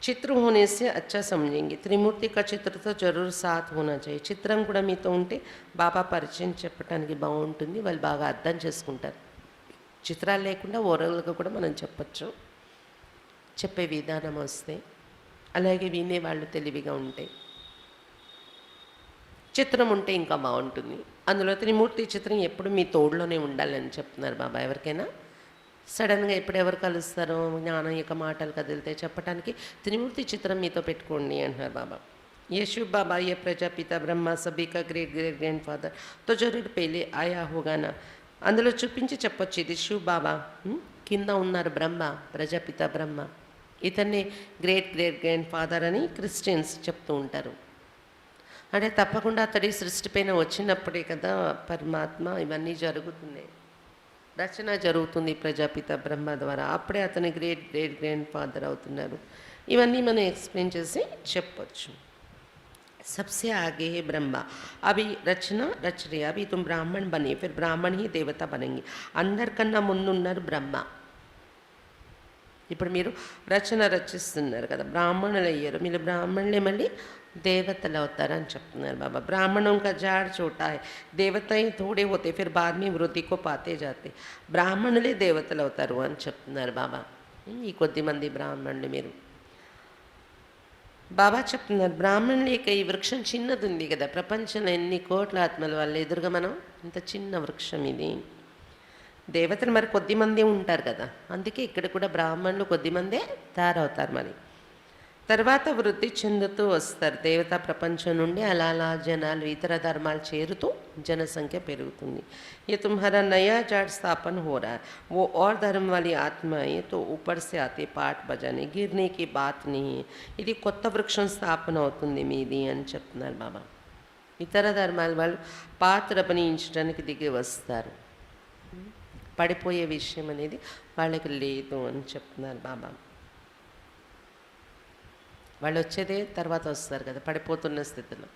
చిత్రం होने से अच्छा समझेंगे. త్రిమూర్తి का चित्र तो जरूर साथ होना चाहिए. చిత్రం కూడా మీతో ఉంటే బాబా పరిచయం చెప్పడానికి బాగుంటుంది, వాళ్ళు బాగా అర్థం చేసుకుంటారు. చిత్రాలు లేకుండా ఓరల్గా కూడా మనం చెప్పచ్చు, చెప్పే విధానం వస్తే. అలాగే వినేవాళ్ళు తెలివిగా ఉంటే, చిత్రం ఉంటే ఇంకా బాగుంటుంది. అందులో త్రిమూర్తి చిత్రం ఎప్పుడు మీ తోడులోనే ఉండాలని చెప్తున్నారు బాబా. ఎవరికైనా సడన్గా ఎప్పుడు ఎవరు కలుస్తారో జ్ఞానం యొక్క మాటలు కదిలితే చెప్పడానికి త్రిమూర్తి చిత్రం మీతో పెట్టుకోండి అంటున్నారు బాబా. ये शिव बाबा ये प्रजापिता ब्रह्मा सभी का ग्रेट ग्रेट ग्रैंड फादर तो जरूर पहले आया होगा ना. అందులో చూపించి చెప్పొచ్చు ఇది శివ్ బాబా, కింద ఉన్నారు బ్రహ్మ, ప్రజాపిత బ్రహ్మ, ఇతన్ని గ్రేట్ గ్రేట్ గ్రాండ్ ఫాదర్ అని క్రిస్టియన్స్ చెప్తూ ఉంటారు. అంటే తప్పకుండా అతడి సృష్టి పైన వచ్చినప్పుడే కదా పరమాత్మ ఇవన్నీ జరుగుతున్నాయి, రచన జరుగుతుంది ప్రజాపిత బ్రహ్మ ద్వారా. అప్పుడే అతని గ్రేట్ గ్రేట్ గ్రాండ్ ఫాదర్ అవుతున్నారు. ఇవన్నీ మనం ఎక్స్ప్లెయిన్ చేసి చెప్పొచ్చు. सबसे आगे है ब्रह्मा. अभी रचना रच रहे, अभी तुम ब्राह्मण बने, फिर ब्राह्मण ही देवता बनेंगे. అందరికన్నా ముందున్నారు బ్రహ్మ. ఇప్పుడు మీరు రచన రచిస్తున్నారు కదా, బ్రాహ్మణులు అయ్యారు, మీరు బ్రాహ్మణులే మళ్ళీ దేవతలు అవుతారని చెప్తున్నారు బాబా. బ్రాह्मणों का झाड़ छोटा है, देवता ही थोड़े होते, फिर बाद में वृद्धि को पाते जाते. బ్రాహ్మణులే దేవతలు అవుతారు అని చెప్తున్నారు బాబా. ఈ కొద్ది మంది బ్రాహ్మణులు మీరు. బాబా చెప్తున్నారు బ్రాహ్మణుల యొక్క ఈ వృక్షం చిన్నది ఉంది కదా, ప్రపంచంలో ఎన్ని కోట్ల ఆత్మల వల్ల ఎదురుగా మనం ఇంత చిన్న వృక్షం ఇది. దేవతలు మరి కొద్దిమంది ఉంటారు కదా, అందుకే ఇక్కడ కూడా బ్రాహ్మణులు కొద్దిమందే తయారవుతారు. మరి తర్వాత వృద్ధి చెందుతూ వస్తారు దేవతా ప్రపంచం నుండి. అలా అలా జనాలు ఇతర ధర్మాలు చేరుతూ जनसंख्या పెరుగుతుంది. ये तुम्हारा नया जाट स्थापन हो रहा है, वो और धर्म वाली आत्माएं तो ऊपर से आते पाठ बजाने, गिरने की बात नहीं है. ఇది కొత్త వృక్షం స్థాపన అవుతుంది మీది అని చెప్తున్నారు బాబా. ఇతర ధర్మాల వాళ్ళు పాత్ర అభినయించడానికి దిగి వస్తారు, పడిపోయే విషయం అనేది వాళ్ళకి లేదు అని చెప్తున్నారు బాబా. వాళ్ళు వచ్చేదే తర్వాత వస్తారు కదా పడిపోతున్న స్థితిలో.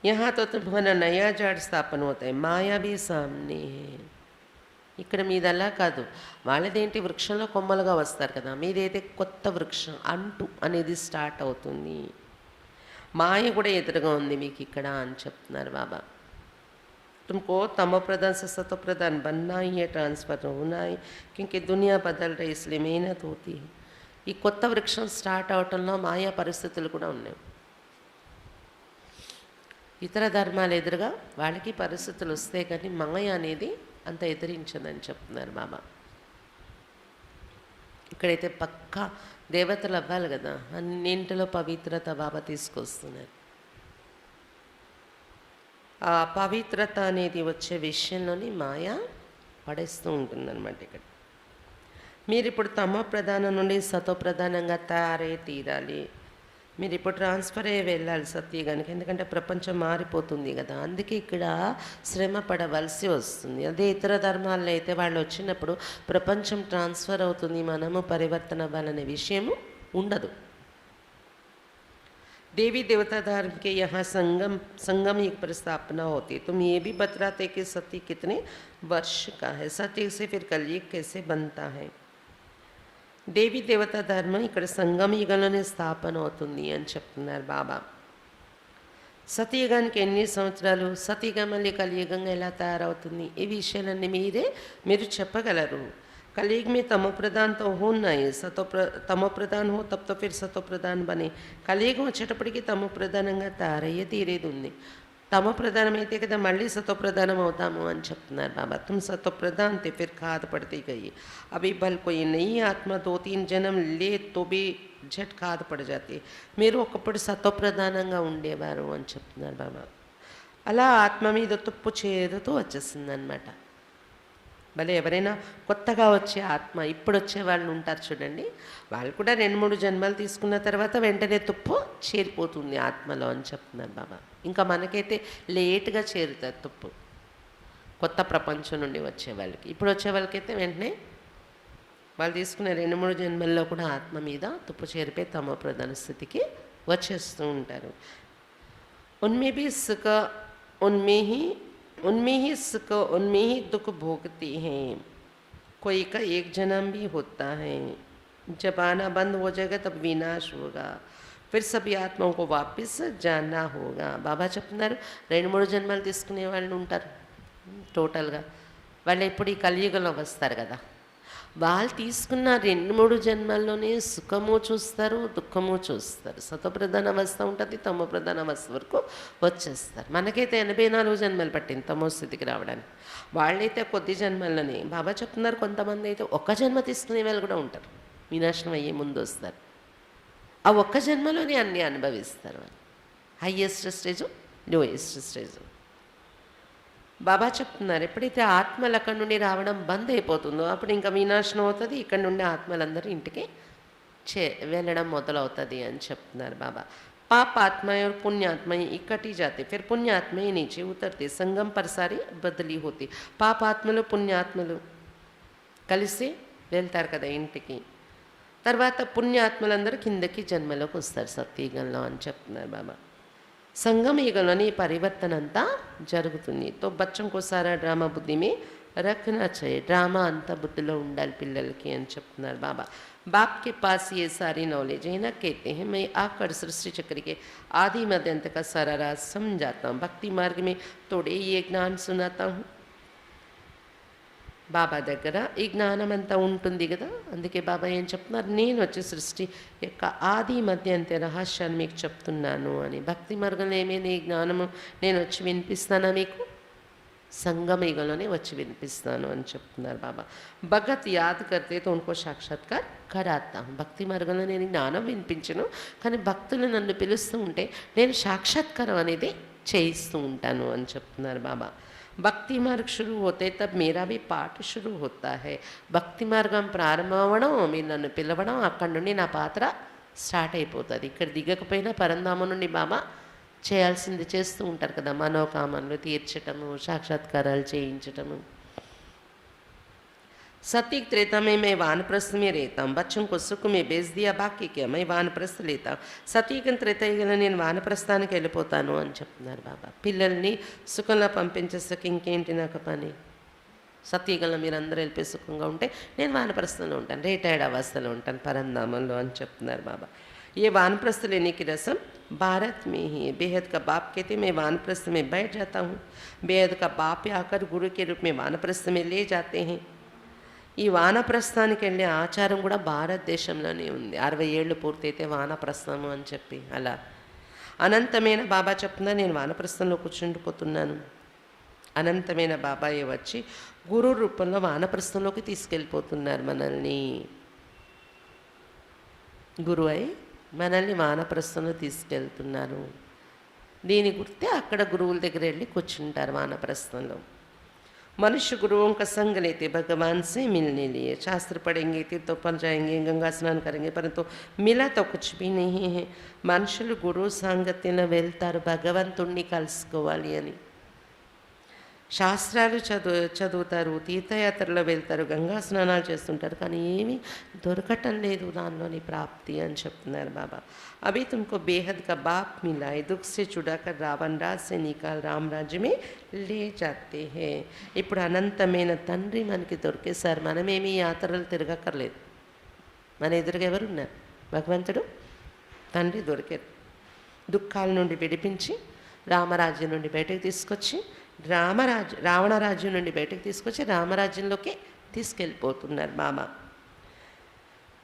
यहाँ तो तुम्हारा नया जाड़ स्थापन होता है, माया भी सामने है. ఇక్కడ మీది అలా కాదు, వాళ్ళదేంటి వృక్షంలో కొమ్మలుగా వస్తారు కదా, మీదైతే కొత్త వృక్షం అంటు అనేది స్టార్ట్ అవుతుంది. మాయ కూడా ఎదురుగా ఉంది మీకు ఇక్కడ అని చెప్తున్నారు బాబా. तुमको तमो प्रधान से सतो प्रधान बनना ही है, ट्रांसफर होना है, क्योंकि दुनिया बदल रही इसलिए मेहनत होती है. ఈ కొత్త వృక్షం స్టార్ట్ అవటంలో మాయా పరిస్థితులు కూడా ఉన్నాయి. ఇతర ధర్మాలు ఎదురుగా వాళ్ళకి పరిస్థితులు వస్తే కానీ మాయ అనేది అంత ఎదిరించదని చెప్తున్నారు బాబా. ఇక్కడైతే పక్కా దేవతలు అవ్వాలి కదా, అన్నింటిలో పవిత్రత బాబా తీసుకొస్తున్నారు. ఆ పవిత్రత అనేది వచ్చే విషయంలోని మాయ పడేస్తూ ఉంటుందన్నమాట. ఇక్కడ మీరు ఇప్పుడు తమో ప్రధానం నుండి సతో ప్రధానంగా తయారై తీరాలి. మీరు ఇప్పుడు ట్రాన్స్ఫర్ అయ్యి వెళ్ళాలి సత్యగానికి, ఎందుకంటే ప్రపంచం మారిపోతుంది కదా. అందుకే ఇక్కడ శ్రమ పడవలసి వస్తుంది. అదే ఇతర ధర్మాల్లో అయితే వాళ్ళు వచ్చినప్పుడు ప్రపంచం ట్రాన్స్ఫర్ అవుతుంది, మనము పరివర్తన అవ్వాలనే విషయము ఉండదు. देवी देवता धर्म के यहाँ संगम युग पर स्थापना होती है. तुम ये भी बतलाते कि सती कितने वर्ष का है, सती से फिर कलयुग कैसे बनता है. దేవీ దేవతా ధర్మం ఇక్కడ సంగమ యుగంలోనే స్థాపన అవుతుంది అని చెప్తున్నారు బాబా. సతయుగానికి ఎన్ని సంవత్సరాలు, సతయుగం మళ్ళీ కలియుగంగా ఎలా తయారవుతుంది, ఈ విషయాలన్నీ మీరు చెప్పగలరు. कलयुग में तमो प्रधान तो होना ही, तमो प्रधान हो तब तो फिर सतो प्रधान बने. కలియుగం వచ్చేటప్పటికి తమో ప్రధానంగా తయారయ్యే తీరేది ఉంది. తమో ప్రధానం అయితే కదా మళ్ళీ సతో ప్రధానం అవుతాము అని చెప్తున్నారు బాబా. तुम सतो प्रधान थे फिर खाद पड़ती गई, अभी बल कोई नई आत्मा 2-3 जन्म ले तो भी झट खाद पड़ जाती. మీరు ఒకప్పుడు సతో ప్రధానంగా ఉండేవారు అని చెప్తున్నారు బాబా. అలా ఆత్మ మీద తుప్పు చేదుతూ వచ్చేస్తుంది అనమాట. భలే ఎవరైనా కొత్తగా వచ్చే ఆత్మ ఇప్పుడు వచ్చే వాళ్ళు ఉంటారు చూడండి, వాళ్ళు కూడా 2-3 జన్మలు తీసుకున్న తర్వాత వెంటనే తుప్పు చేరిపోతుంది ఆత్మలో అని చెప్తున్నారు బాబా. ఇంకా మనకైతే లేట్గా చేరుతుంది తుప్పు, కొత్త ప్రపంచం నుండి వచ్చే వాళ్ళకి. ఇప్పుడు వచ్చే వాళ్ళకైతే వెంటనే వాళ్ళు తీసుకునే 2-3 జన్మల్లో కూడా ఆత్మ మీద తుప్పు చేరిపోయి తమో ప్రధాన స్థితికి వచ్చేస్తూ ఉంటారు. ఉన్మే భీ సుఖ उनमें ही सुख उनमें ही दुख भोगती हैं. कोई का एक जन्म भी होता है, जब आना बंद हो जाएगा तब विनाश होगा, फिर सभी आत्माओं को वापस जाना होगा. బాబా చెప్తున్నారు 2-3 జన్మలు తీసుకునే వాళ్ళు ఉంటారు టోటల్గా. వాళ్ళు ఇప్పుడు ఈ కలియుగంలో వస్తారు కదా, వాళ్ళు తీసుకున్న 2-3 జన్మల్లోనే సుఖము చూస్తారు, దుఃఖము చూస్తారు. సతోప్రధాన అవస్థ ఉంటుంది, తమో ప్రధాన అవస్థ వరకు వచ్చేస్తారు. మనకైతే 84 జన్మలు పట్టింది తమో స్థితికి రావడానికి. వాళ్ళైతే కొద్ది జన్మల్లోనే. బాబా చెప్తున్నారు కొంతమంది అయితే ఒక్క జన్మ తీసుకునే వాళ్ళు కూడా ఉంటారు, వినాశనం అయ్యే ముందు వస్తారు. ఆ ఒక్క జన్మలోనే అన్నీ అనుభవిస్తారు. Highest stage, lowest stage. Baba చెప్తున్నారు ఎప్పుడైతే ఆత్మలు అక్కడి నుండి రావడం బంద్ అయిపోతుందో అప్పుడు ఇంకా వినాశనం అవుతుంది, ఇక్కడ నుండి ఆత్మలందరూ ఇంటికి వెళ్ళడం మొదలవుతుంది అని చెప్తున్నారు బాబా. पाप आत्माएं और पुण्य आत्माएं इकट्ठी जाती, फिर पुण्य आत्माएं नीचे उतरती, संगम पर सारी बदली होती. పాప ఆత్మలు పుణ్యాత్మలు కలిసి వెళ్తారు కదా ఇంటికి. తర్వాత పుణ్యాత్మలందరూ కిందకి జన్మలోకి వస్తారు సత్యయుగంలో అని చెప్తున్నారు బాబా. సంగమ యుగంలోని పరివర్తన అంతా జరుగుతుంది. తో బచ్చం కో సారా డ్రామా బుద్ధి మే రఖనా चाहिए. డ్రామా అంతా బుద్ధిలో ఉండాలి పిల్లలకి అని చెప్తున్నారు బాబా. बाप के पास ये सारी नॉलेज है ना, कहते हैं मैं आकर सृष्टि चक्र के आदि मध्य अंत का सारा राज समझाता हूँ, भक्ति मार्ग में थोड़े ये ज्ञान सुनाता हूँ. బాబా దగ్గర ఈ జ్ఞానం అంతా ఉంటుంది కదా, అందుకే బాబా ఏం చెప్తున్నారు, నేను వచ్చి సృష్టి యొక్క ఆది మధ్య అంత్య రహస్యాన్ని మీకు చెప్తున్నాను అని. భక్తి మార్గంలో ఏమైనా ఈ జ్ఞానము నేను వచ్చి వినిపిస్తానా మీకు, సంగమ యుగంలోనే వచ్చి వినిపిస్తాను అని చెప్తున్నారు బాబా. భగత్ యాద్ కర్తే తో ఉनको సాక్షాత్కార్ కరాతా హూँ. భక్తి మార్గంలో నేను జ్ఞానం వినిపించను, కానీ భక్తులు నన్ను పిలుస్తూ ఉంటే నేను సాక్షాత్కారం అనేది చేయిస్తూ ఉంటాను అని చెప్తున్నారు బాబా. భక్తి మార్గ షురూ होते तब मेरा भी पाठ शुरू होता है. భక్తి మార్గం ప్రారంభం అవ్వడం, మీరు నన్ను పిలవడం, అక్కడి నుండి నా పాత్ర స్టార్ట్ అయిపోతుంది. ఇక్కడ దిగకపోయినా పరంధామం నుండి బాబా చేయాల్సింది చేస్తూ ఉంటారు కదా, మనోకామనలు తీర్చటము, సాక్షాత్కారాలు చేయించటము. सत्युग त्रेता में मैं वानप्रस्थ में रहता हूँ, बच्चों को सुख में बेच दिया, बाकी क्या मैं वानप्रस्थ लेता हूँ. సత్యుగం త్రేతాయుగంలో నేను వానప్రస్థానికి వెళ్ళిపోతాను అని చెప్తున్నారు బాబా. పిల్లల్ని సుఖంలో పంపించేసాక ఇంకేంటి నాకు పని. సత్యుగంలో మీరు అందరూ వెళ్ళిపోయి సుఖంగా ఉంటే నేను వానప్రస్థంలో ఉంటాను, రిటైర్డ్ అవస్థలో ఉంటాను పరంధామంలో అని చెప్తున్నారు బాబా. ये वानप्रस्थ लेने की रस्म भारत में ही है। बेहद का बाप कहते मैं वानप्रस्थ में बैठ जाता हूँ, बेहद का बाप आकर गुरु के रूप में वानप्रस्थ में ले जाते हैं। ఈ వానప్రస్థానికి వెళ్ళే ఆచారం కూడా భారతదేశంలోనే ఉంది. 60 ఏళ్ళు పూర్తయితే వానప్రస్థము అని చెప్పి అలా అనంతమైన బాబా చెప్తున్నా నేను వానప్రస్థంలో కూర్చుండిపోతున్నాను. అనంతమైన బాబాయే వచ్చి గురు రూపంలో వానప్రస్థంలోకి తీసుకెళ్ళిపోతున్నారు మనల్ని. గురువు అయి మనల్ని వానప్రస్థంలో తీసుకెళ్తున్నారు. దీని గుర్తే అక్కడ గురువుల దగ్గర వెళ్ళి కూర్చుంటారు వానప్రస్థంలో. मनुष्य गुरुओं का संग लेते भगवान से मिलने लिए। शास्त्र पढ़ेंगे, तीर्थों पर जाएंगे, गंगा स्नान करेंगे, परंतु मिला तो कुछ भी नहीं है। మనుషులు గురు సాంగత్యంలో వెళ్తారు భగవంతుణ్ణి కలుసుకోవాలి అని. శాస్త్రాలు చదువుతారు, తీర్థయాత్రలో వెళ్తారు, గంగా స్నానాలు చేస్తుంటారు, కానీ ఏమీ దొరకటం లేదు దానిలోని ప్రాప్తి అని చెప్తున్నారు బాబా. అవి తుమ్కో బేహద్ కా బాప్ మిలా హై, దుఃఖ్ సే చుడాకర్ రావణ్ రాజ్ సే నికాల్ రామ్ రాజ్య మే లే జాతే హై. ఇప్పుడు అనంతమైన తండ్రి మనకి దొరికేసారు. మనమేమీ యాత్రలు తిరగక్కర్లేదు. మన ఎదురుగా ఎవరున్నారు? భగవంతుడు తండ్రి దొరికారు. దుఃఖాల నుండి విడిపించి రామరాజ్యం నుండి బయటకు తీసుకొచ్చి రావణ రాజ్యం నుండి బయటకు తీసుకొచ్చి రామరాజ్యంలోకి తీసుకెళ్ళిపోతున్నారు బాబా.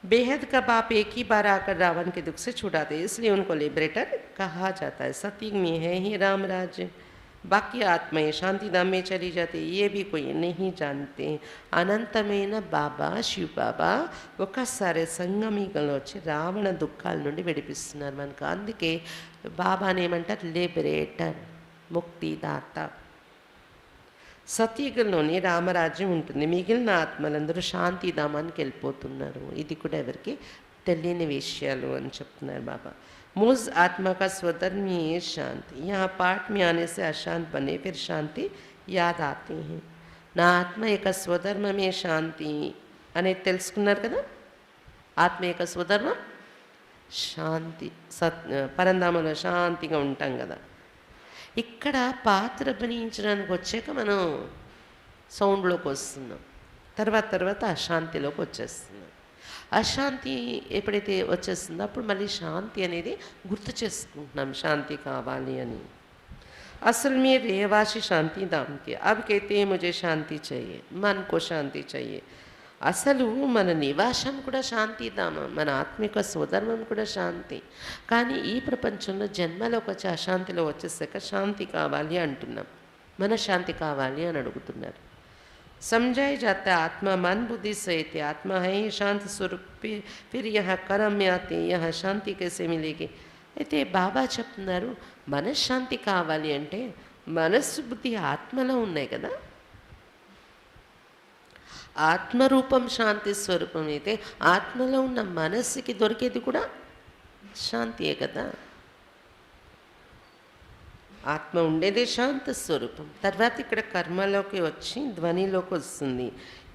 बेहद का बाप एक ही बार आकर रावण के दुख से छुड़ाते, इसलिए उनको लिबरेटर कहा जाता है. सतयुग में है ही राम राज्य, बाकी आत्माएं शांति धाम में चली जाती, ये भी कोई नहीं जानते. అనంతమైన బాబా శివ బాబా ఒకసారి సంగమికలో వచ్చి రావణ దుఃఖాల నుండి విడిపిస్తున్నారు మనకు. అందుకే బాబాని ఏమంటారు? లిబరేటర్, ముక్తిదాత. సత్యుగంలోని రామరాజ్యం ఉంటుంది, మిగిలిన ఆత్మలందరూ శాంతిధామానికి వెళ్ళిపోతున్నారు. ఇది కూడా ఎవరికి తెలియని విషయాలు అని చెప్తున్నారు బాబా. मुझ आत्मा का स्वधर्म ही है शांति. यहाँ पाठ में आने से अशांत बने, फिर शांति याद आती है. నా ఆత్మ యొక్క స్వధర్మమే శాంతి అనేది తెలుసుకున్నారు కదా. ఆత్మ యొక్క స్వధర్మం శాంతి. పరంధామంలో శాంతిగా ఉంటాం కదా. ఇక్కడ పాత్ర అభినయించడానికి వచ్చాక మనం సౌండ్లోకి వస్తున్నాం, తర్వాత అశాంతిలోకి వచ్చేస్తున్నాం. అశాంతి ఎప్పుడైతే వచ్చేస్తుందో అప్పుడు మళ్ళీ శాంతి అనేది గుర్తు చేసుకుంటున్నాం, శాంతి కావాలి అని. असल में रहवासी शांति धाम के, अब कहते हैं मुझे शांति चाहिए, मन को शांति चाहिए. అసలు మన నివాసం కూడా శాంతిధామం, మన ఆత్మిక స్వధర్మం కూడా శాంతి. కానీ ఈ ప్రపంచంలో జన్మలోకి వచ్చి అశాంతిలో వచ్చేసాక శాంతి కావాలి అంటున్నాం, మన శాంతి కావాలి అని అడుగుతున్నారు. समझाया जाता है आत्मा मन बुद्धि सहित आत्मा है ही शांत स्वरूप, फिर यहाँ कर्म में आते यहाँ शांति कैसे मिलेगी. అయితే బాబా చెప్తున్నారు మనశ్శాంతి కావాలి అంటే మనస్సు బుద్ధి ఆత్మలో ఉన్నాయి కదా. ఆత్మరూపం శాంతి స్వరూపం అయితే ఆత్మలో ఉన్న మనస్సుకి దొరికేది కూడా శాంతియే కదా. ఆత్మ ఉండేదే శాంత స్వరూపం. తర్వాత ఇక్కడ కర్మలోకి వచ్చి ధ్వనిలోకి వస్తుంది.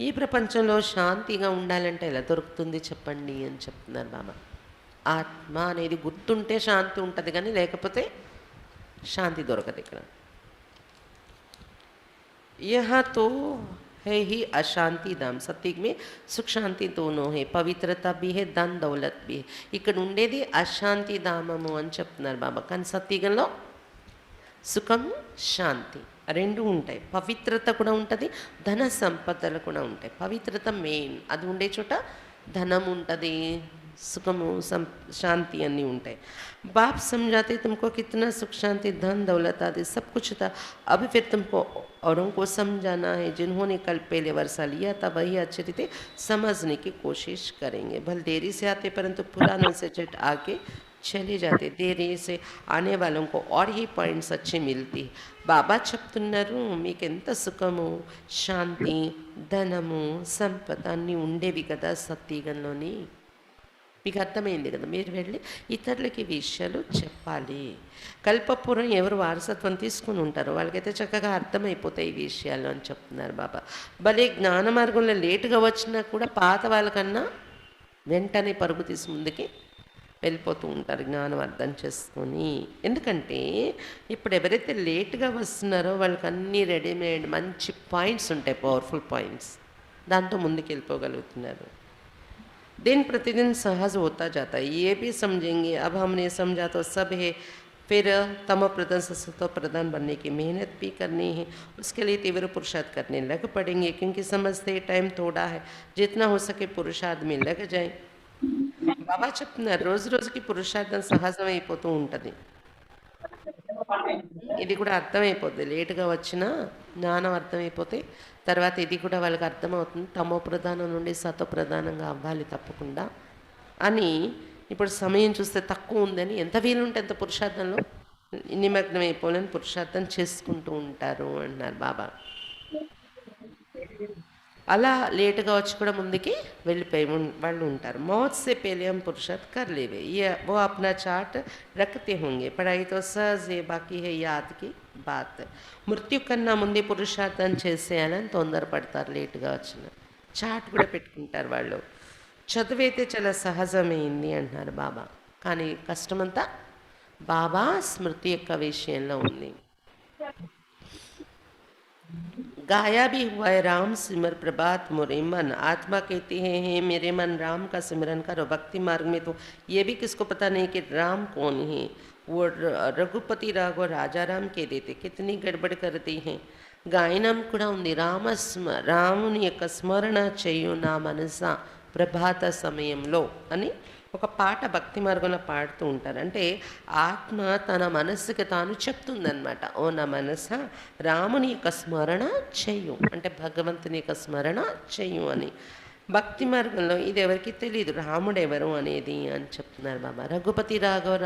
ఈ ప్రపంచంలో శాంతిగా ఉండాలంటే ఎలా దొరుకుతుంది చెప్పండి అని చెప్తున్నారు బాబా. ఆత్మ అనేది గుర్తుంటే శాంతి ఉంటుంది, కానీ లేకపోతే శాంతి దొరకదు. ఇక్కడ यहाँ तो है ही अशांति धाम. सत्युग में सुख शांति दोनों है, పవిత్రత भी है, धन दौलत भी है. ఇక్కడ ఉండేది అశాంతి ధామము అని చెప్తున్నారు బాబా. కానీ సత్యుగంలో సుఖం శాంతి రెండు ఉంటాయి, పవిత్రత కూడా ఉంటుంది, ధన సంపదలు కూడా ఉంటాయి. పవిత్రత మెయిన్, అది ఉండే చోట ధనం ఉంటుంది, सुखमु शांति अन्नी ఉంటాయి. बाप समझाते तुमको कितना सुख शांति धन दौलत आदि सब कुछ था, अब फिर तुमको औरों को समझाना है. जिन्होंने कल पहले वर्षा लिया था वही अच्छी रीति समझने की कोशिश करेंगे. भले देरी से आते परंतु पुरानों से झट आके चले जाते. देरी से आने वालों को और ही पॉइंट्स अच्छी मिलती. బాబా చెప్తున్నారు మీకు ఎంత సుఖము శాంతి ధనము సంపద అన్నీ ఉండేవి కదా సత్యుగంలోని. మీకు అర్థమైంది కదా, మీరు వెళ్ళి ఇతరులకి విషయాలు చెప్పాలి. కల్పపూర్వం ఎవరు వారసత్వం తీసుకుని ఉంటారో వాళ్ళకైతే చక్కగా అర్థమైపోతాయి ఈ విషయాలు అని చెప్తున్నారు బాబా. భలే జ్ఞాన మార్గంలో లేటుగా వచ్చినా కూడా పాత వాళ్ళకన్నా వెంటనే పరుగు తీసి ముందుకి వెళ్ళిపోతూ ఉంటారు జ్ఞానం అర్థం చేసుకొని. ఎందుకంటే ఇప్పుడు ఎవరైతే లేట్గా వస్తున్నారో వాళ్ళకి అన్నీ రెడీమేడ్ మంచి పాయింట్స్ ఉంటాయి, పవర్ఫుల్ పాయింట్స్, దాంతో ముందుకు వెళ్ళిపోగలుగుతున్నారు. दिन प्रतिदिन सहज होता जाता है। ये भी समझेंगे, अब हमने समझा तो सब है, फिर तमो प्रधान से सतो प्रधान बनने की मेहनत भी करनी है, उसके लिए तीव्र पुरुषार्थ करने लग पड़ेंगे, क्योंकि समझते टाइम थोड़ा है, जितना हो सके पुरुषार्थ में लग जाए। బాబా చెప్తున్నారు రోజు రోజుకి పురుషార్థం సహజమైపోతూ ఉంటుంది. ఇది కూడా అర్థమైపోద్ది. లేట్‌గా వచ్చినా జ్ఞానం అర్థమైపోతే తర్వాత ఇది కూడా వాళ్ళకి అర్థమవుతుంది. తమో ప్రధానం నుండి సతో ప్రధానంగా అవ్వాలి తప్పకుండా అని. ఇప్పుడు సమయం చూస్తే తక్కువ ఉందని ఎంత వీలుంటే అంత పురుషార్థంలో నిమగ్నమైపోవాలని పురుషార్థం చేసుకుంటూ ఉంటారు అంటున్నారు బాబా. అలా లేట్‌గా వచ్చి కూడా ముందుకి వెళ్ళిపోయి వాళ్ళు ఉంటారు. मौत से पहले हम पुरुषार्थ कर लेवे, ये वो अपना चार्ट रखते होंगे, पढ़ाई तो सहज है, बाकी है याद की बात. మృత్యు కన్నా ముందే పురుషార్థం చేసేయాలని తొందరపడతారు లేట్‌గా వచ్చిన. చార్ట్ కూడా పెట్టుకుంటారు వాళ్ళు. చదువైతే చాలా సహజమైంది అంటున్నారు బాబా, కానీ కష్టమంతా బాబా స్మృతి యొక్క విషయంలో ఉంది. गाया भी हुआ है राम सिमर प्रभात मोरे मन. आत्मा कहती है हे मेरे मन राम का सिमरन करो. भक्ति मार्ग में तो ये भी किसको पता नहीं कि राम कौन है. वो रघुपति राघव राजा राम के देते, कितनी गड़बड़ करती हैं. గాయనం కూడా ఉంది, రాముని యొక్క స్మరణ చేయు నా మనస ప్రభాత సమయంలో అని ఒక పాట భక్తి మార్గంలో పాడుతూ ఉంటారు. అంటే ఆత్మ తన మనస్సుకి తాను చెప్తుందన్నమాట, ఓ నా మనస రాముని యొక్క స్మరణ చెయ్యు, అంటే భగవంతుని యొక్క స్మరణ చెయ్యు అని. భక్తి మార్గంలో ఇది ఎవరికి తెలియదు రాముడు ఎవరు అనేది అని చెప్తున్నారు బాబా. రఘుపతి రాఘవ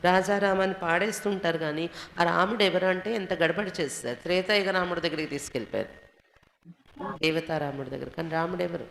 రాజారామ్ అని పాడేస్తుంటారు, కానీ ఆ రాముడు ఎవరు అంటే ఎంత గడబడి చేస్తారు. త్రేతాయుగ రాముడి దగ్గరికి తీసుకెళ్ళిపోయారు, దేవతారాముడి దగ్గర. కానీ రాముడు ఎవరు?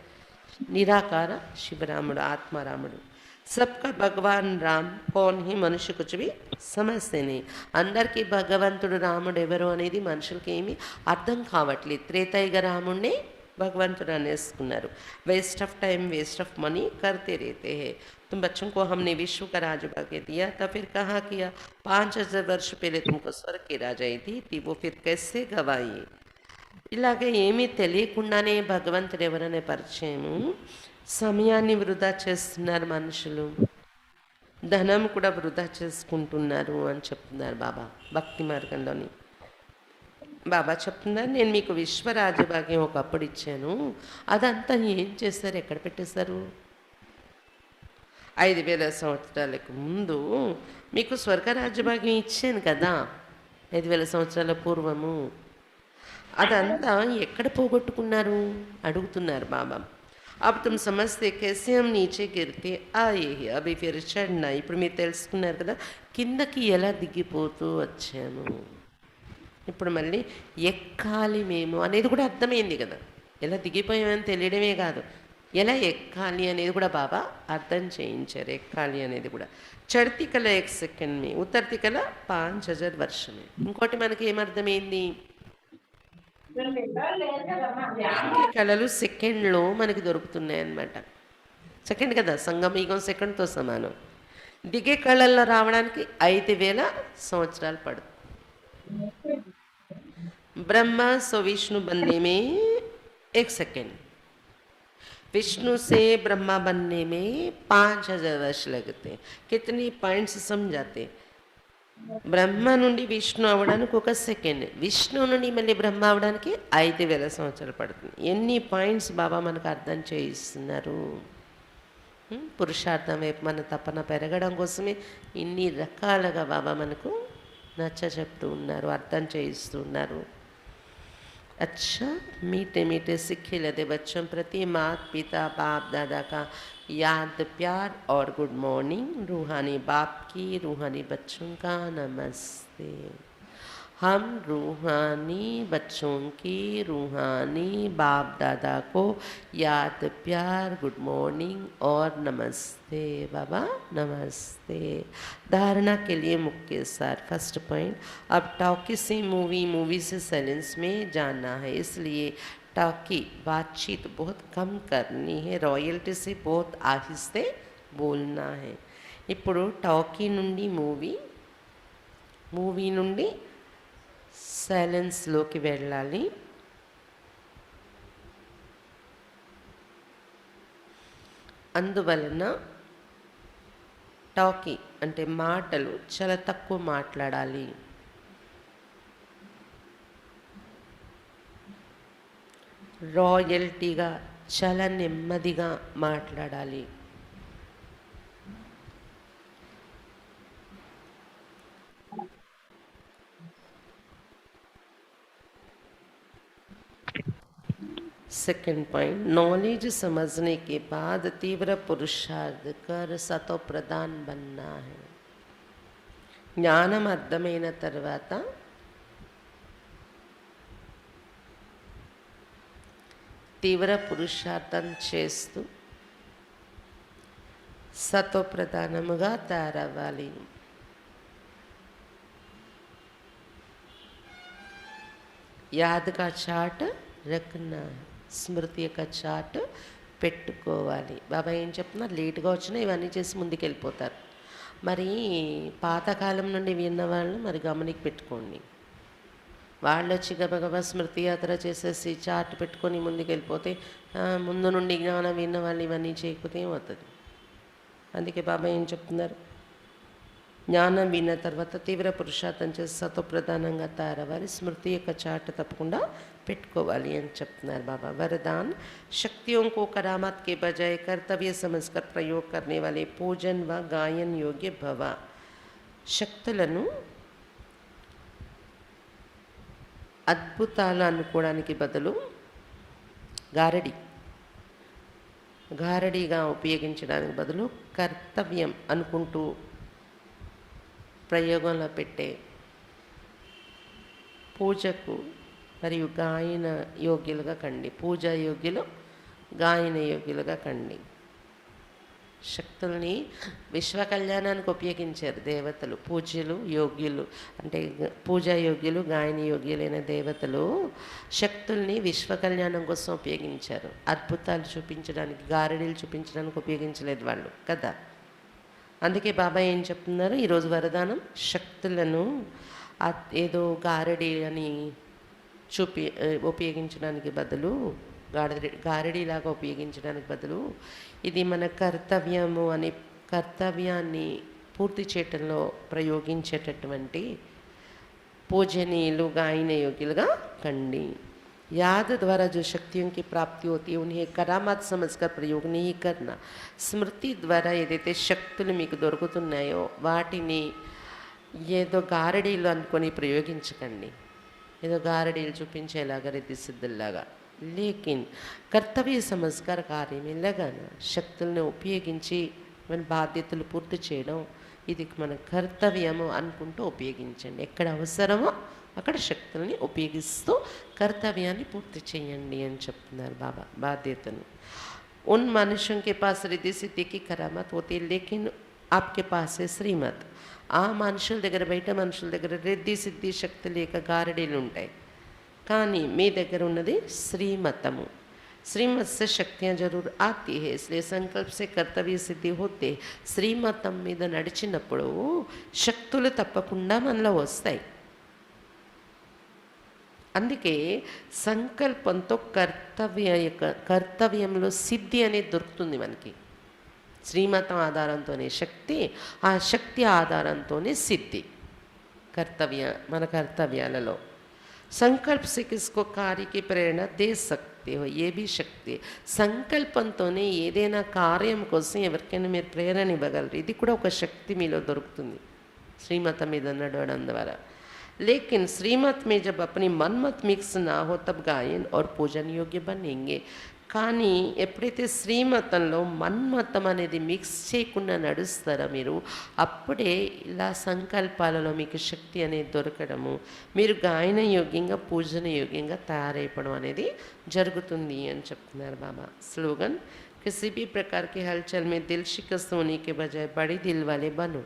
నిరాకార శివరాముడు, ఆత్మారాముడు. सबका భగవాన్ రామ్ కౌన్ హి మనుష్య కుచ్ భీ సమజ్తే నీ. అందరికీ భగవంతుడు రాముడు ఎవరు అనేది మనుషులకి ఏమీ అర్థం కావట్లేదు. త్రేతాయుగ రాముడిని भगवंतुడు అనేసుకున్నారు. Waste of time waste of money करते रहते हैं. तुम बच्चों को हमने विश्व का राज भाग्य दिया था, फिर कहाँ किया? 5000 वर्ष पहले तुमको स्वर्ग की राजाई दी थी, वो फिर कैसे गवाई? ఇలాగే ఏమీ తెలియకుండానే భగవంతుడు ఎవరనే పరిచయము. సమయాన్ని వృధా చేస్తున్నారు మనుషులు, ధనం కూడా వృధా చేసుకుంటున్నారు అని చెప్తున్నారు బాబా భక్తి మార్గంలోని. బాబా చెప్తున్నారు, నేను మీకు విశ్వరాజభాగ్యం ఒకప్పుడు ఇచ్చాను, అదంతా ఏం చేస్తారు, ఎక్కడ పెట్టేశారు? 5000 సంవత్సరాలకు ముందు మీకు స్వర్గరాజ్యభాగ్యం ఇచ్చాను కదా, 5000 సంవత్సరాల పూర్వము. అదంతా ఎక్కడ పోగొట్టుకున్నారు అడుగుతున్నారు బాబా. अब तुम समझते कैसे हम नीचे गिरते आए ही अभी फिर चढ़ना. ఇప్పుడు మీరు తెలుసుకున్నారు కదా కిందకి ఎలా దిగిపోతూ వచ్చాము, ఇప్పుడు మళ్ళీ ఎక్కాలి మేము అనేది కూడా అర్థమైంది కదా. ఎలా దిగిపోయామని తెలియడమే కాదు, ఎలా ఎక్కాలి అనేది కూడా బాబా అర్థం చేయించారు. ఎక్కాలి అనేది కూడా చడితి కల 1 సెకండ్ మే, ఉత్తర్తి కల 5000 వర్షమే. ఇంకోటి మనకి ఏమర్థమైంది, కళలు సెకండ్లో మనకి దొరుకుతున్నాయి అన్నమాట. సెకండ్ కదా, సంగమయుగం సెకండ్తో సమానం. దిగే కళల్లో రావడానికి 5000 సంవత్సరాలు పడుతుంది. ब्रह्मा से विष्णु बनने में 1 सेकेंड, विष्णु से ब्रह्मा बनने में 5000 वर्ष लगते. कितनी पॉइंट्स समझाते. బ్రహ్మ నుండి విష్ణు అవ్వడానికి 1 సెకండ్, విష్ణు నుండి మళ్ళీ బ్రహ్మ అవ్వడానికి 5000 సంవత్సరాలు పడుతుంది. ఎన్ని పాయింట్స్ బాబా మనకు అర్థం చేయిస్తున్నారు. పురుషార్థం వైపు మన తపన పెరగడం కోసమే ఇన్ని రకాలుగా బాబా మనకు నచ్చ చెప్తూ ఉన్నారు, అర్థం చేయిస్తూ ఉన్నారు. अच्छा मीठे मीठे सिक्खे लदे बच्चों प्रति माता पिता बाप दादा का याद प्यार और गुड मॉर्निंग. रूहानी बाप की रूहानी बच्चों का नमस्ते. हम रूहानी बच्चों की रूहानी बाप दादा को याद प्यार गुड मॉर्निंग और नमस्ते. बाबा नमस्ते. धारणा के लिए मुख्य सार फर्स्ट पॉइंट, अब टॉकी से मूवी से साइलेंस में जाना है, इसलिए टॉकी बातचीत बहुत कम करनी है, रॉयल्टी से बहुत आहिस्ते बोलना है. ఇప్పుడు టాకీ నుండి మూవీ నుండి సైలెన్స్లోకి వెళ్ళాలి. అందువలన టాకీ అంటే మాటలు చాలా తక్కువ మాట్లాడాలి. రాయల్టీగా చాలా నెమ్మదిగా మాట్లాడాలి. सेकंड पॉइंट, नॉलेज समझने के बाद तीव्र पुरुषार्थ कर सतो प्रधान बनना है. జ్ఞానం అర్థమైన తర్వాత తీవ్ర పురుషార్థం చేస్తూ సతో ప్రధానముగా తయారవ్వాలి. యాద్ కా చాట్ రఖనా, స్మృతి యొక్క చాట్ పెట్టుకోవాలి. బాబా ఏం చెప్తున్నారు, లేటుగా వచ్చినా ఇవన్నీ చేసి ముందుకు వెళ్ళిపోతారు. మరి పాతకాలం నుండి విన్న వాళ్ళు మరి గమనికి పెట్టుకోండి. వాళ్ళు వచ్చి గబగబా స్మృతి యాత్ర చేసేసి చాట్ పెట్టుకొని ముందుకు వెళ్ళిపోతే ముందు నుండి జ్ఞానం విన్న వాళ్ళు ఇవన్నీ చేయకపోతే ఏమవుతుంది? అందుకే బాబా ఏం చెప్తున్నారు, జ్ఞానం విన్న తర్వాత తీవ్ర పురుషార్థం చేసి సతో ప్రధానంగా తయారవ్వాలి, స్మృతి యొక్క చాట్ తప్పకుండా పెట్టుకోవాలి అని చెప్తున్నారు బాబా. वरदान, शक्तियों को करामात के बजाय कर्तव्य समझकर प्रयोग करने वाले पूजन व गायन योग्य भव. శక్తులను అద్భుతాలు అనుకోవడానికి బదులు గారడిగా ఉపయోగించడానికి బదులు కర్తవ్యం అనుకుంటూ ప్రయోగంలో పెట్టే పూజకు మరియు గాయన యోగ్యులుగా కండి. పూజా యోగ్యులు, గాయన యోగ్యులుగా కండి. శక్తుల్ని విశ్వ కళ్యాణానికి ఉపయోగించారు దేవతలు. పూజ్యులు, యోగ్యులు అంటే పూజా యోగ్యులు, గాయన యోగ్యులైన దేవతలు శక్తుల్ని విశ్వ కళ్యాణం కోసం ఉపయోగించారు. అద్భుతాలు చూపించడానికి, గారడీలు చూపించడానికి ఉపయోగించలేదు వాళ్ళు కదా. అందుకే బాబా ఏం చెప్తున్నారు, ఈరోజు వరదానం, శక్తులను ఏదో గారడీ అని ఉపయోగించడానికి బదులు, గారడీలాగా ఉపయోగించడానికి బదులు ఇది మన కర్తవ్యము అనే కర్తవ్యాన్ని పూర్తి చేయటంలో ప్రయోగించేటటువంటి పూజనీయులు, గాయన యోగ్యులుగా కండి. याद द्वारा जो शक्तियों की प्राप्ति होती है उन्हें करामात समझकर प्रयोग नहीं करना. స్మృతి ద్వారా ఏదైతే శక్తులు మీకు దొరుకుతున్నాయో వాటిని ఏదో గారడీలు అనుకొని ప్రయోగించకండి, ఏదో గారడీలు చూపించేలాగా రిద్ధి సిద్ధుల్లాగా. లేకిన్ కర్తవ్య సమస్కార కార్యమే లగాన, శక్తులను ఉపయోగించి మన బాధ్యతలు పూర్తి చేయడం ఇది మన కర్తవ్యము అనుకుంటూ ఉపయోగించండి. ఎక్కడ అవసరమో అక్కడ శక్తుల్ని ఉపయోగిస్తూ కర్తవ్యాన్ని పూర్తి చేయండి అని చెప్తున్నారు బాబా. బాధ్యతను उन मनुष्यों के पास रिद्धि सिद्धि की करामत होती है लेकिन आपके पास है श्रीमत. ఆ మనుషుల దగ్గర, బయట మనుషుల దగ్గర రిద్ధి సిద్ధి శక్తి లేక గారడీలు ఉంటాయి, కానీ మీ దగ్గర ఉన్నది శ్రీమతము. श्रीमत से शक्तियाँ जरूर आती है, इसलिए संकल्प से कर्तव्य सिद्धि होते. శ్రీమతం మీద నడిచినప్పుడు శక్తులు తప్పకుండా మనలో వస్తాయి. అందుకే సంకల్పంతో కర్తవ్యంలో సిద్ధి అనేది దొరుకుతుంది మనకి. శ్రీమతం ఆధారంతోనే శక్తి, ఆ శక్తి ఆధారంతోనే సిద్ధి మన కర్తవ్యాలలో. సంకల్ప से किसको कार्य की प्रेरणा दे सकते हो, ये भी శక్తి. సంకల్పంతోనే ఏదైనా కార్యం కోసం ఎవరికైనా మీరు ప్రేరణ ఇవ్వగలరు, ఇది కూడా ఒక శక్తి మీలో దొరుకుతుంది శ్రీమతం మీద నడవడం ద్వారా. लेकिन श्रीमत में जब अपनी मनमत मिक्स ना हो तब गायन और पूजन योग्य बनेंगे. కానీ ఎప్పుడైతే శ్రీమతంలో మన్మతం అనేది మిక్స్ చేయకుండా నడుస్తారో మీరు, అప్పుడే ఇలా సంకల్పాలలో మీకు శక్తి అనేది దొరకడము, మీరు గాయన యోగ్యంగా, పూజన యోగ్యంగా తయారైపోవడం అనేది జరుగుతుంది అని చెప్తున్నారు బాబా. స్లోగన్, किसी भी प्रकार की हलचल में दिल शिकस्त होने के बजाय बड़ी दिल वाले बनो.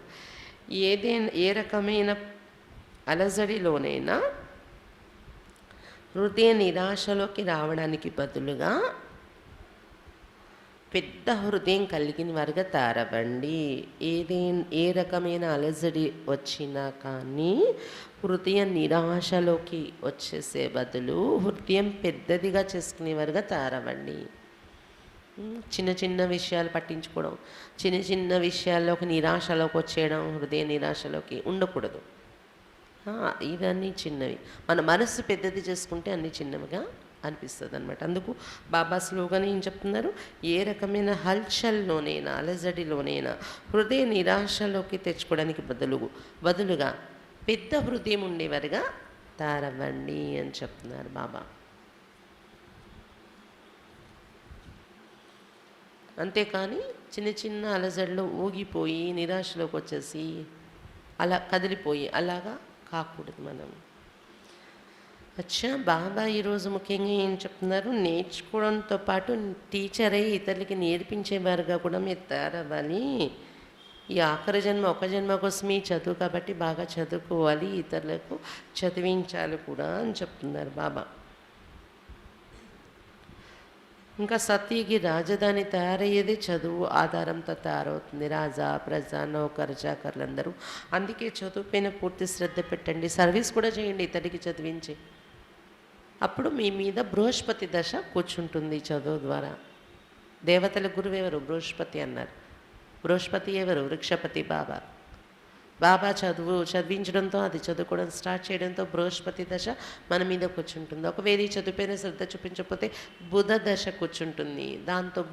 ఏ రకమైన అలజడిలోనైనా హృదయ నిరాశలోకి రావడానికి బదులుగా పెద్ద హృదయం కలిగిన వారుగా తయారవ్వండి. ఏ రకమైన అలజడి వచ్చినా కానీ హృదయ నిరాశలోకి వచ్చేసే బదులు హృదయం పెద్దదిగా చేసుకునేవారుగా తయారవ్వండి. చిన్న చిన్న విషయాలు పట్టించుకోవడం, చిన్న చిన్న విషయాల్లో ఒక నిరాశలోకి వచ్చేయడం, హృదయ నిరాశలోకి ఉండకూడదు. ఇవన్నీ చిన్నవి. మన మనస్సు పెద్దది చేసుకుంటే అన్నీ చిన్నవిగా అనిపిస్తుంది అనమాట. అందుకు బాబా స్లోగన్ ఏం చెప్తున్నారు, ఏ రకమైన హల్చల్లోనైనా అలజడిలోనైనా హృదయ నిరాశలోకి తెచ్చుకోవడానికి బదులుగా పెద్ద హృదయం ఉండేవారుగా తయారవ్వండి అని చెప్తున్నారు బాబా. అంతేకాని చిన్న చిన్న అలజడిలో ఊగిపోయి నిరాశలోకి వచ్చేసి అలా కదిలిపోయి అలాగా కాకూడదు మనం. అచ్చా, బాబా ఈరోజు ముఖ్యంగా ఏం చెప్తున్నారు, నేర్చుకోవడంతో పాటు టీచరే ఇతరులకి నేర్పించేవారుగా కూడా మీరు తయారవ్వాలి. ఈ ఆఖరి జన్మ ఒక జన్మ కోసమే చదువు కాబట్టి బాగా చదువుకోవాలి, ఇతరులకు చదివించాలి కూడా అని చెప్తున్నారు బాబా. ఇంకా సత్యకి రాజధాని తయారయ్యేది చదువు ఆధారంతో తయారవుతుంది. రాజా ప్రజ నౌకర్ చాకర్లందరూ అందుకే చదువు పైన పూర్తి శ్రద్ధ పెట్టండి, సర్వీస్ కూడా చేయండి ఇతడికి చదివించి. అప్పుడు మీ మీద బృహస్పతి దశ కూర్చుంటుంది చదువు ద్వారా. దేవతల గురువు ఎవరు? బృహస్పతి అన్నారు. బృహస్పతి ఎవరు? వృక్షపతి బాబా. బాబా చదివించడంతో అది చదువుకోవడం స్టార్ట్ చేయడంతో బృహస్పతి దశ మన మీద కూర్చుంటుంది. ఒకవేళ చదువుపైన శ్రద్ధ చూపించకపోతే బుధ దశ కూర్చుంటుంది. దాంతో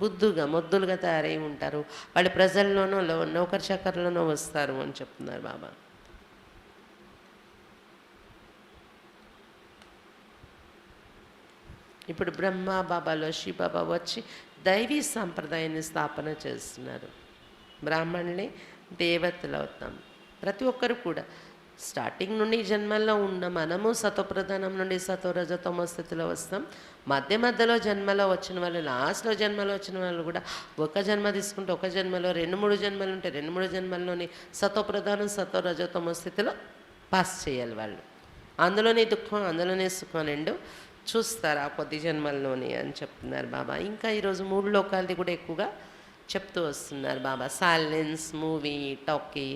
మొద్దులుగా తయారై ఉంటారు. వాళ్ళు ప్రజల్లోనో నౌకర్ చాకర్లోనో వస్తారు అని చెప్తున్నారు బాబా. ఇప్పుడు బ్రహ్మ బాబాలో శివబాబా వచ్చి దైవీ సాంప్రదాయాన్ని స్థాపన చేస్తున్నారు. బ్రాహ్మణులే దేవతలు అవుతాం. ప్రతి ఒక్కరు కూడా స్టార్టింగ్ నుండి జన్మల్లో ఉన్న మనము సతోప్రధానం నుండి సతోరజతమ స్థితిలో వస్తాం. మధ్యలో జన్మలో వచ్చిన వాళ్ళు, లాస్ట్లో జన్మలో వచ్చిన వాళ్ళు కూడా ఒక జన్మ తీసుకుంటే ఒక జన్మలో 2-3 జన్మలు ఉంటే 2-3 జన్మల్లోని సతోప్రధానం సతోరజతమ స్థితిలో పాస్ చేయాలి వాళ్ళు. అందులోనే దుఃఖం అందులోనే సుఖం రెండు చూస్తారు ఆ కొద్ది జన్మల్లోనే అని చెప్తున్నారు బాబా. ఇంకా ఈరోజు 3 లోకాలది కూడా ఎక్కువగా చెప్తూ వస్తున్నారు బాబా. Silence, movie, talkie.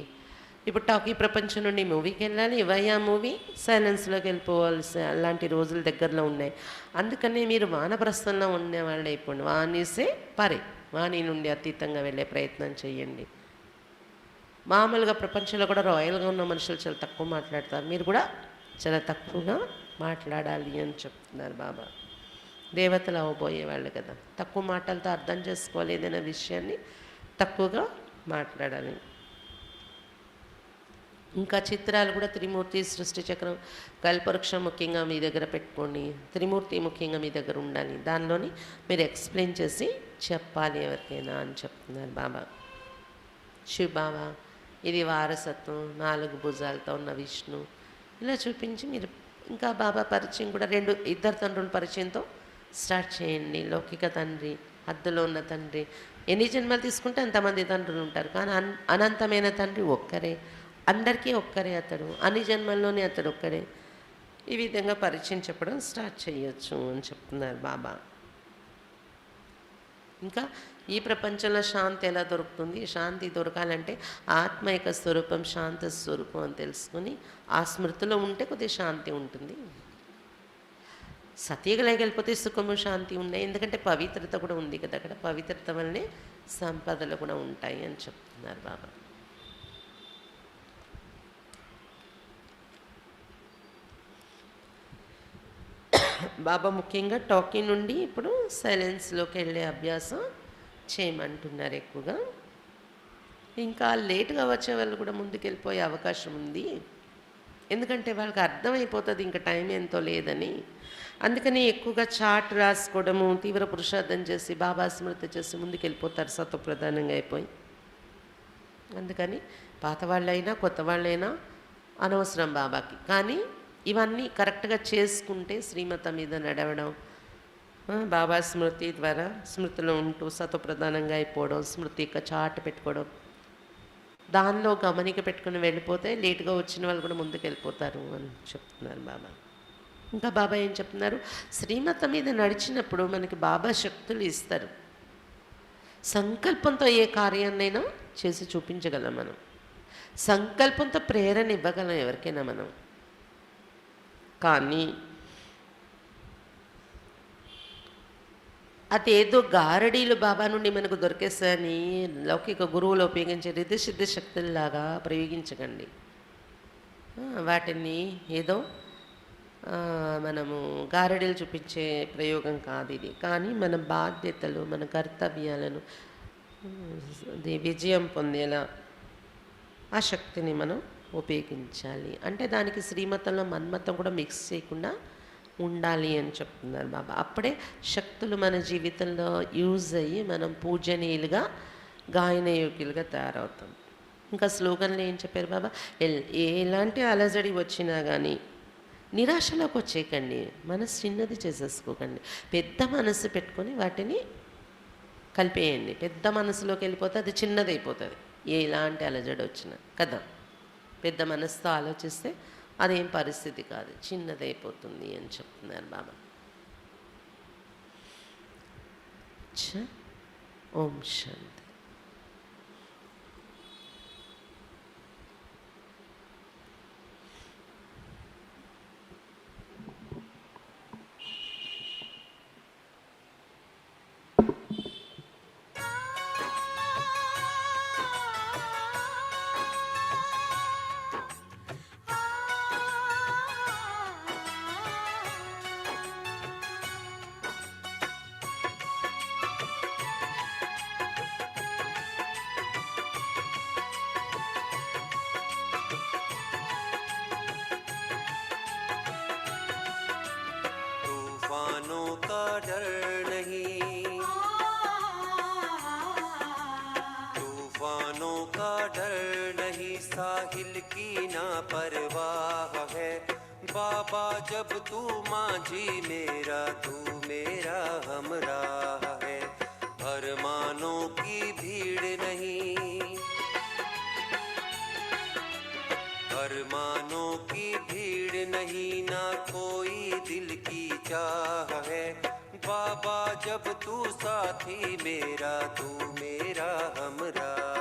ఇప్పుడు టాకీ ప్రపంచం నుండి మూవీకి వెళ్ళాలి, వయా మూవీ సైలెన్స్లోకి వెళ్ళిపోవాల్సి అలాంటి రోజులు దగ్గరలో ఉన్నాయి. అందుకనే మీరు వానప్రస్థంలో ఉండేవాళ్ళు అయిపోండి. వాణిసే పరే, వాణి నుండి అతీతంగా వెళ్ళే ప్రయత్నం చేయండి. మామూలుగా ప్రపంచంలో కూడా రాయల్గా ఉన్న మనుషులు చాలా తక్కువ మాట్లాడతారు, మీరు కూడా చాలా తక్కువగా మాట్లాడాలి అని చెప్తున్నారు బాబా. దేవతలు అవ్వబోయేవాళ్ళు కదా, తక్కువ మాటలతో అర్థం చేసుకోవాలి, ఏదైనా విషయాన్ని తక్కువగా మాట్లాడాలి. ఇంకా చిత్రాలు కూడా త్రిమూర్తి సృష్టి చక్రం కల్పవృక్షం ముఖ్యంగా మీ దగ్గర పెట్టుకోండి, త్రిమూర్తి ముఖ్యంగా మీ దగ్గర ఉండాలి. దానిలోని మీరు ఎక్స్ప్లెయిన్ చేసి చెప్పాలి ఎవరికైనా అని చెప్తున్నారు బాబా. శివ్ బాబా ఇది వారసత్వం, 4 భుజాలతో ఉన్న విష్ణు ఇలా చూపించి మీరు ఇంకా బాబా పరిచయం కూడా ఇద్దరు తండ్రుల పరిచయంతో స్టార్ట్ చేయండి. లౌకిక తండ్రి, హద్దులో ఉన్న తండ్రి, ఎన్ని జన్మలు తీసుకుంటే అంతమంది తండ్రులు ఉంటారు, కానీ అనంతమైన తండ్రి ఒక్కరే, అందరికీ ఒక్కరే అతడు, అన్ని జన్మల్లోనే అతడు ఒక్కరే. ఈ విధంగా పరిచయం చెప్పడం స్టార్ట్ చేయొచ్చు అని చెప్తున్నారు బాబా. ఇంకా ఈ ప్రపంచంలో శాంతి ఎలా దొరుకుతుంది? శాంతి దొరకాలంటే ఆత్మ యొక్క స్వరూపం శాంత స్వరూపం అని తెలుసుకొని ఆ స్మృతిలో ఉంటే కొద్దిగా శాంతి ఉంటుంది. సత్యగలకి వెళ్ళిపోతే సుఖము శాంతి ఉన్నాయి, ఎందుకంటే పవిత్రత కూడా ఉంది కదా అక్కడ. పవిత్రత వల్లనే సంపదలు కూడా ఉంటాయి అని చెప్తున్నారు బాబా. బాబా ముఖ్యంగా టాకీ నుండి ఇప్పుడు సైలెన్స్లోకి వెళ్ళే అభ్యాసం చేయమంటున్నారు ఎక్కువగా. ఇంకా లేటుగా వచ్చే వాళ్ళు కూడా ముందుకు వెళ్ళిపోయే అవకాశం ఉంది, ఎందుకంటే వాళ్ళకి అర్థమైపోతుంది ఇంకా టైం ఎంతో లేదని. అందుకని ఎక్కువగా చాట్ రాసుకోవడము, తీవ్ర పురుషార్థం చేసి బాబా స్మృతి చేసి ముందుకు వెళ్ళిపోతారు సత్వప్రధానంగా అయిపోయి. అందుకని పాత వాళ్ళైనా కొత్త వాళ్ళైనా అనవసరం బాబాకి. కానీ ఇవన్నీ కరెక్ట్గా చేసుకుంటే శ్రీమతం మీద నడవడం, బాబా స్మృతి ద్వారా స్మృతిలో ఉంటూ సత్వప్రధానంగా అయిపోవడం, స్మృతి యొక్క చాట్ పెట్టుకోవడం, దానిలో గమనిక పెట్టుకుని వెళ్ళిపోతే లేటుగా వచ్చిన వాళ్ళు కూడా ముందుకు వెళ్ళిపోతారు అని చెప్తున్నారు బాబా. ఇంకా బాబా ఏం చెప్తున్నారు, శ్రీమతం మీద నడిచినప్పుడు మనకి బాబా శక్తులు ఇస్తారు. సంకల్పంతో ఏ కార్యాన్నైనా చేసి చూపించగలం మనం, సంకల్పంతో ప్రేరణ ఇవ్వగలం ఎవరికైనా మనం. కానీ అదేదో గారడీలు బాబా నుండి మనకు దొరికేస్తాయని లౌకిక గురువులు ఉపయోగించే రిద్ధి సిద్ధి శక్తుల్లాగా ప్రయోగించకండి. వాటిని ఏదో మనము గారడీలు చూపించే ప్రయోగం కాదు ఇది. కానీ మన బాధ్యతలు, మన కర్తవ్యాలను అది విజయం పొందేలా ఆ శక్తిని మనం ఉపయోగించాలి. అంటే దానికి శ్రీమతంలో మన్మతం కూడా మిక్స్ చేయకుండా ఉండాలి అని చెప్తున్నారు బాబా. అప్పుడే శక్తులు మన జీవితంలో యూజ్ అయ్యి మనం పూజనీయులుగా, గాయనయోగ్యులుగా తయారవుతాం. ఇంకా స్లోగన్లో ఏం చెప్పారు బాబా, ఎలాంటి అలజడి వచ్చినా కానీ నిరాశలోకి వచ్చేయకండి, మనసు చిన్నది చేసేసుకోకండి, పెద్ద మనసు పెట్టుకొని వాటిని కలిపేయండి. పెద్ద మనసులోకి వెళ్ళిపోతే అది చిన్నదైపోతుంది ఎలాంటి అలజడి వచ్చినా కదా. పెద్ద మనసుతో ఆలోచిస్తే అదేం పరిస్థితి కాదు, చిన్నదైపోతుంది అని చెప్తున్నారు బాబా. ఓం శాంతి. तूफानों का डर नहीं, तूफानों का डर नहीं, साहिल की ना परवाह है। बाबा जब तू माझी मेरा, तू मेरा हमराह है। अरमानों की भीड़ नहीं, अरमानों की भीड़ नहीं, ना कोई दिल की चाह है। बाबा जब तू साथी मेरा, तू मेरा हमराह